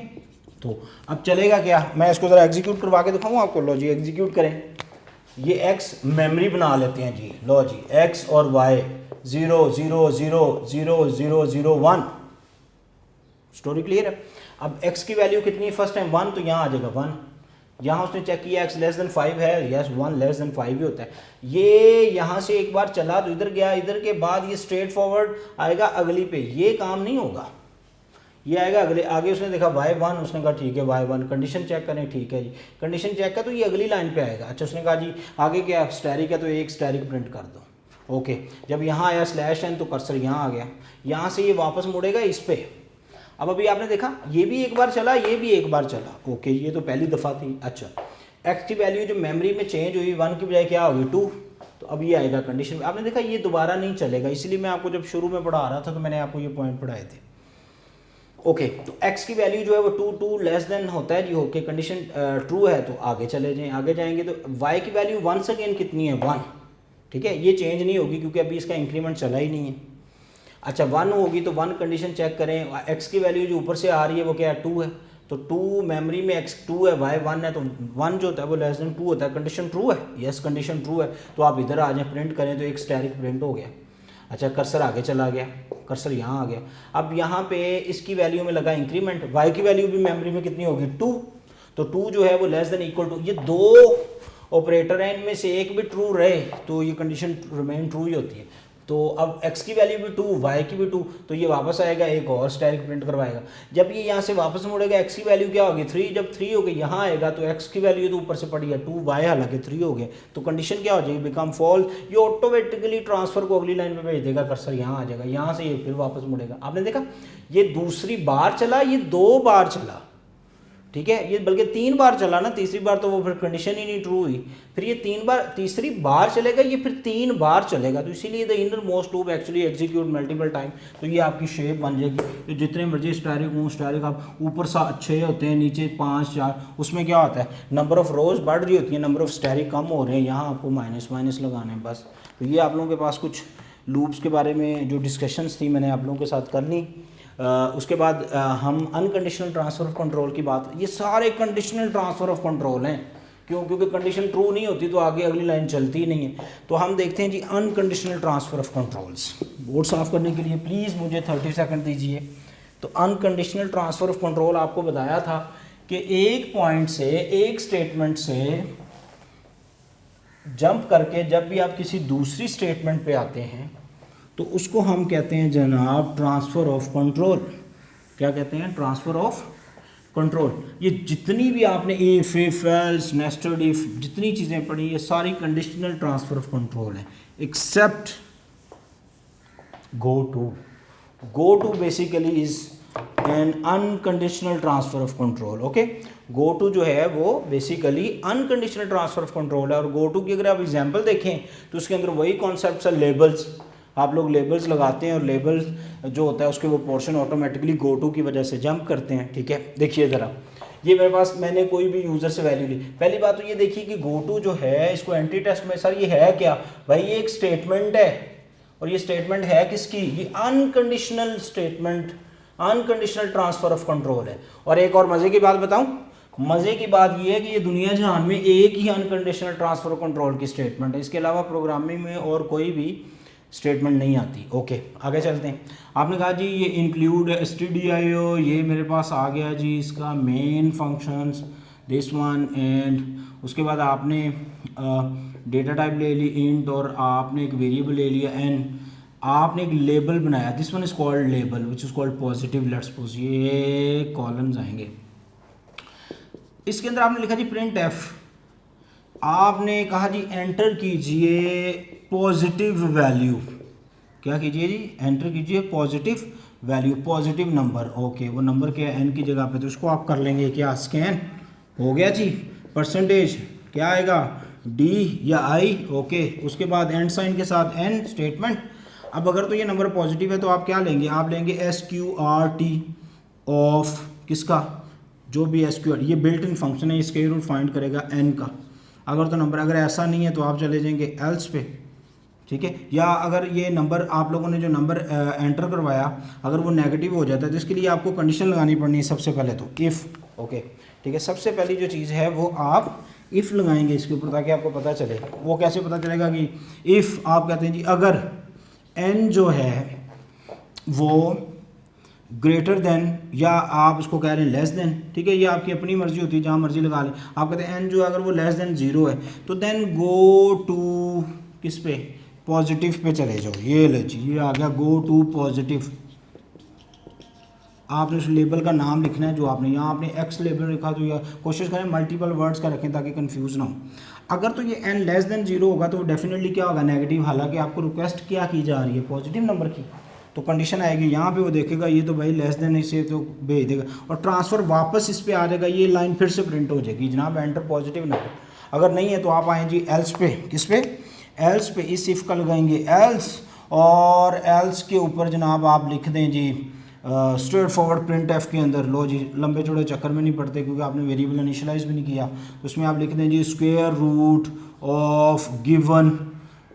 तो अब चलेगा क्या, मैं इसको ज़रा एग्जीक्यूट करवा के दिखाऊँ आपको। लो जी एग्जीक्यूट करें, ये एक्स मेमोरी बना लेते हैं जी। लो जी एक्स और वाई 0 0 0 0 0 0 1, स्टोरी क्लियर है। अब x की वैल्यू कितनी है फर्स्ट टाइम 1, तो यहाँ आ जाएगा 1। यहाँ उसने चेक किया x लेस देन 5 है, यस 1 लेस देन 5 ही होता है। ये यहाँ से एक बार चला तो इधर गया, इधर के बाद ये स्ट्रेट फॉरवर्ड आएगा अगली पे, ये काम नहीं होगा, ये आएगा अगले। आगे उसने देखा y1, उसने कहा ठीक है y1, कंडीशन चेक करें, ठीक है जी कंडीशन चेक कर, तो ये अगली लाइन पे आएगा। अच्छा, उसने कहा जी आगे क्या स्टैरिक है तो एक स्टैरिक प्रिंट कर दो। ओके, जब यहाँ आया स्लैश एन तो कर्सर यहाँ आ गया, यहाँ से ये वापस मुड़ेगा इस पे। अब अभी आपने देखा ये भी एक बार चला, ये भी एक बार चला। ओके, ये तो पहली दफ़ा थी। अच्छा, एक्स की वैल्यू जो मेमोरी में चेंज हुई 1 की बजाय क्या होगी 2, तो अब ये आएगा कंडीशन। आपने देखा ये दोबारा नहीं चलेगा, इसलिए मैं आपको जब शुरू में पढ़ा रहा था तो मैंने आपको ये पॉइंट पढ़ाए थे। ओके, तो x की वैल्यू जो है वो 2 लेस देन होता है जी। ओके, कंडीशन ट्रू है तो आगे चले जाएं, आगे जाएंगे तो y की वैल्यू वंस अगेन कितनी है 1। ठीक है, ये चेंज नहीं होगी क्योंकि अभी इसका इंक्रीमेंट चला ही नहीं है। अच्छा, 1 होगी तो 1 कंडीशन चेक करें, x की वैल्यू जो ऊपर से आ रही है वो क्या है 2 है, तो 2 मेमोरी में x 2 है, y 1 है, तो 1 जो होता है वो लेस देन 2 होता है। कंडीशन ट्रू है, यस कंडीशन ट्रू है, तो आप इधर आ जाएं, प्रिंट करें तो एक स्टैरिक प्रिंट हो गया। अच्छा, कर्सर आगे चला गया, कर्सर यहाँ आ गया। अब यहाँ पे इसकी वैल्यू में लगा इंक्रीमेंट, y की वैल्यू भी मेमोरी में कितनी होगी 2, तो 2 जो है वो लेस देन इक्वल टू, ये दो ऑपरेटर हैं, इनमें से एक भी ट्रू रहे तो ये कंडीशन रिमेन ट्रू ही होती है। तो अब x की वैल्यू भी 2, y की भी 2, तो ये वापस आएगा, एक और स्टैरिक प्रिंट करवाएगा। जब ये यहाँ से वापस मुड़ेगा x की वैल्यू क्या होगी 3, जब 3 हो गई यहाँ आएगा तो x की वैल्यू तो ऊपर से पड़ी है 2, y हालांकि 3 हो गया, तो कंडीशन क्या हो जाएगी बिकम फॉल्स। ये ऑटोमेटिकली ट्रांसफर को अगली लाइन पे भेज देगा, कर्सर यहाँ आ जाएगा, यहाँ से ये फिर वापस मुड़ेगा। आपने देखा ये दूसरी बार चला, ये 2 बार चला, ठीक है, ये बल्कि 3 बार चला ना, तीसरी बार तो वो फिर कंडीशन ही नहीं ट्रू हुई, फिर ये 3 बार तीसरी बार चलेगा, ये फिर 3 बार चलेगा, तो इसीलिए the inner most loop actually execute multiple time. तो ये आपकी शेप बन जाएगी, तो जितने मर्जी स्टैरिक हों, स्टैरिक आप ऊपर 6 होते हैं, नीचे 5 4, उसमें क्या होता है नंबर ऑफ रोज बढ़ रही होती है, नंबर ऑफ स्टैरिक कम हो रहे हैं, यहाँ आपको माइनस माइनस लगाने हैं बस। तो ये आप लोगों के पास कुछ लूप्स के बारे में जो डिस्कशंस थी मैंने आप लोगों के साथ कर ली। उसके बाद हम अनकंडीशनल ट्रांसफ़र ऑफ कंट्रोल की बात, ये सारे कंडीशनल ट्रांसफ़र ऑफ कंट्रोल हैं, क्यों, क्योंकि कंडीशन ट्रू नहीं होती तो आगे अगली लाइन चलती ही नहीं है। तो हम देखते हैं जी unconditional transfer of controls. Board साफ़ करने के लिए प्लीज़ मुझे 30 सेकंड दीजिए। तो अनकंडीशनल ट्रांसफ़र ऑफ कंट्रोल आपको बताया था कि एक पॉइंट से, एक स्टेटमेंट से जंप करके जब भी आप किसी दूसरी स्टेटमेंट पे आते हैं तो उसको हम कहते हैं जनाब ट्रांसफ़र ऑफ कंट्रोल। क्या कहते हैं? Transfer of control. ये जितनी भी आपने इफ एल्स नेस्टेड इफ जितनी चीज़ें पढ़ी ये सारी कंडीशनल ट्रांसफ़र ऑफ कंट्रोल है except go to. Go to basically is an unconditional transfer of control. Okay, go to जो है वो basically unconditional transfer of control है। और गो टू की अगर आप एग्जांपल देखें तो उसके अंदर वही कॉन्सेप्ट है, लेबल्स। आप लोग लेबल्स लगाते हैं और लेबल्स जो होता है उसके वो पोर्शन ऑटोमेटिकली गो टू की वजह से जंप करते हैं। ठीक है, देखिए ज़रा, ये मेरे पास मैंने कोई भी यूज़र से वैल्यू ली। पहली बात तो ये देखिए कि गो टू जो है इसको एंटी टेस्ट में सर ये है क्या भाई, ये एक स्टेटमेंट है और ये स्टेटमेंट है किसकी, ये unconditional statement, unconditional transfer of control है। और एक और मज़े की बात बताऊं, मज़े की बात ये है कि ये दुनिया जहान में एक ही अनकंडीशनल ट्रांसफ़र ऑफ कंट्रोल की स्टेटमेंट है, इसके अलावा प्रोग्रामिंग में और कोई भी स्टेटमेंट नहीं आती। ओके, आगे चलते हैं। आपने कहा जी ये इंक्लूड stdio, ये मेरे पास आ गया जी इसका main functions this one, and उसके बाद आपने डेटा टाइप ले ली इंट, और आपने एक वेरिएबल ले लिया एन, आपने एक लेबल बनाया, this one is called label which is called positive. Let's suppose ये कॉलम्स आएंगे, इसके अंदर आपने लिखा जी प्रिंट एफ, आपने कहा जी एंटर कीजिए पॉजिटिव वैल्यू। क्या कीजिए जी, एंटर कीजिए positive value positive number, okay वो नंबर क्या है एन की जगह पे, तो इसको आप कर लेंगे क्या स्कैन, हो गया जी। परसेंटेज क्या आएगा डी या आई, ओके। उसके बाद एंड साइन के साथ एन स्टेटमेंट। अब अगर तो ये नंबर पॉजिटिव है तो आप क्या लेंगे, आप लेंगे SQRT ऑफ किसका, जो भी SQRT, ये बिल्ट इन फंक्शन है, स्क्वायर रूट फाइंड करेगा n का। अगर तो नंबर अगर ऐसा नहीं है तो आप चले जाएंगे एल्स पे, ठीक है। या अगर ये नंबर आप लोगों ने जो नंबर एंटर करवाया अगर वो नेगेटिव हो जाता है तो इसके लिए आपको कंडीशन लगानी पड़नी है सबसे पहले तो इफ़, ओके ठीक है। सबसे पहली जो चीज़ है वो आप इफ़ लगाएंगे इसके ऊपर ताकि आपको पता चले। वो कैसे पता चलेगा कि इफ़ आप कहते हैं जी अगर n जो है वो ग्रेटर देन, या आप इसको कह रहे हैं लेस देन, ठीक है, ये आपकी अपनी मर्जी होती है, जहाँ मर्जी लगा लें। आप कहते हैं n जो है अगर वो लेस देन 0 है तो देन गो टू किस पे, पॉजिटिव पे चले जाओ। ये लो जी, ये आ गया गो टू पॉजिटिव। आपने उस लेबल का नाम लिखना है जो आपने, यहाँ आपने एक्स लेबल लिखा तो या कोशिश करें मल्टीपल वर्ड्स का रखें ताकि कंफ्यूज ना हो। अगर तो ये n लेस देन 0 होगा तो डेफिनेटली क्या होगा नेगेटिव, हालांकि आपको रिक्वेस्ट क्या की जा रही है पॉजिटिव नंबर की, तो कंडीशन आएगी यहाँ पे, वो देखेगा ये तो भाई लेस देन इसे तो भेज देगा और ट्रांसफ़र वापस इस पे आ जाएगा, ये लाइन फिर से प्रिंट हो जाएगी जनाब एंटर पॉजिटिव नंबर। अगर नहीं है तो आप आएँ जी एल्स पे, किस पे, एल्स पे, इस इफ़ का लगाएंगे एल्स, और एल्स के ऊपर जनाब आप लिख दें जी स्ट्रेट फॉरवर्ड प्रिंट एफ के अंदर, लो जी लंबे चौड़े चक्कर में नहीं पड़ते क्योंकि आपने वेरिएबल इनिशियलाइज भी नहीं किया, तो उसमें आप लिख दें जी square root of given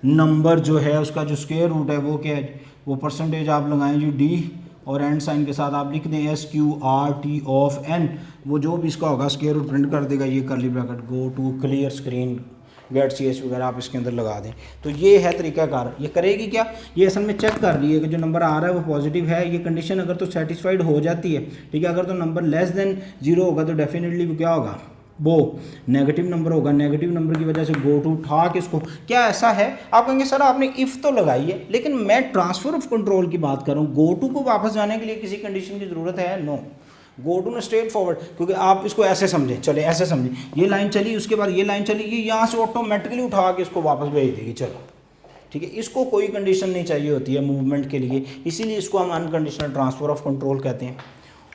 number जो है उसका जो स्क्वायर रूट है वो क्या है, वो परसेंटेज आप लगाएं जी डी और एंड साइन के साथ आप लिख दें SQRT ऑफ n, वो जो भी इसका होगा स्क्वायर रूट प्रिंट कर देगा, ये curly bracket go to clear screen get CS वगैरह आप इसके अंदर लगा दें। तो ये है तरीकाकार। ये करेगी क्या, ये असल में चेक कर रही है कि जो नंबर आ रहा है वो पॉजिटिव है, ये कंडीशन अगर तो सेटिस्फाइड हो जाती है, ठीक है। अगर तो नंबर लेस देन 0 होगा तो डेफिनेटली वो क्या होगा, वो नेगेटिव नंबर होगा। नेगेटिव नंबर की वजह से गो टू उठा के इसको, क्या ऐसा है आप कहेंगे सर आपने इफ़ तो लगाई है लेकिन मैं ट्रांसफ़र ऑफ कंट्रोल की बात कर रहा हूँ, गो टू को वापस जाने के लिए किसी कंडीशन की ज़रूरत है, नो। गो टू में स्ट्रेट फॉरवर्ड, क्योंकि आप इसको ऐसे समझें, चले ऐसे समझें, ये लाइन चली उसके बाद ये लाइन चली, ये यहाँ से ऑटोमेटिकली उठा के इसको वापस भेज देगी, चलो ठीक है। इसको कोई कंडीशन नहीं चाहिए होती है मूवमेंट के लिए, इसीलिए इसको हम अनकंडीशनल ट्रांसफ़र ऑफ कंट्रोल कहते हैं।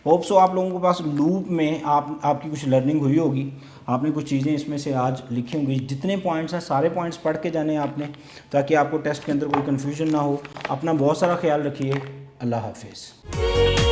होप सो आप लोगों के पास लूप में आपकी कुछ लर्निंग हुई होगी, आपने कुछ चीज़ें इसमें से आज लिखी होंगी। जितने पॉइंट्स हैं सारे पॉइंट्स पढ़ के जाने आपने, ताकि आपको टेस्ट के अंदर कोई कन्फ्यूजन ना हो। अपना बहुत सारा ख्याल रखिए, अल्लाह हाफिज़।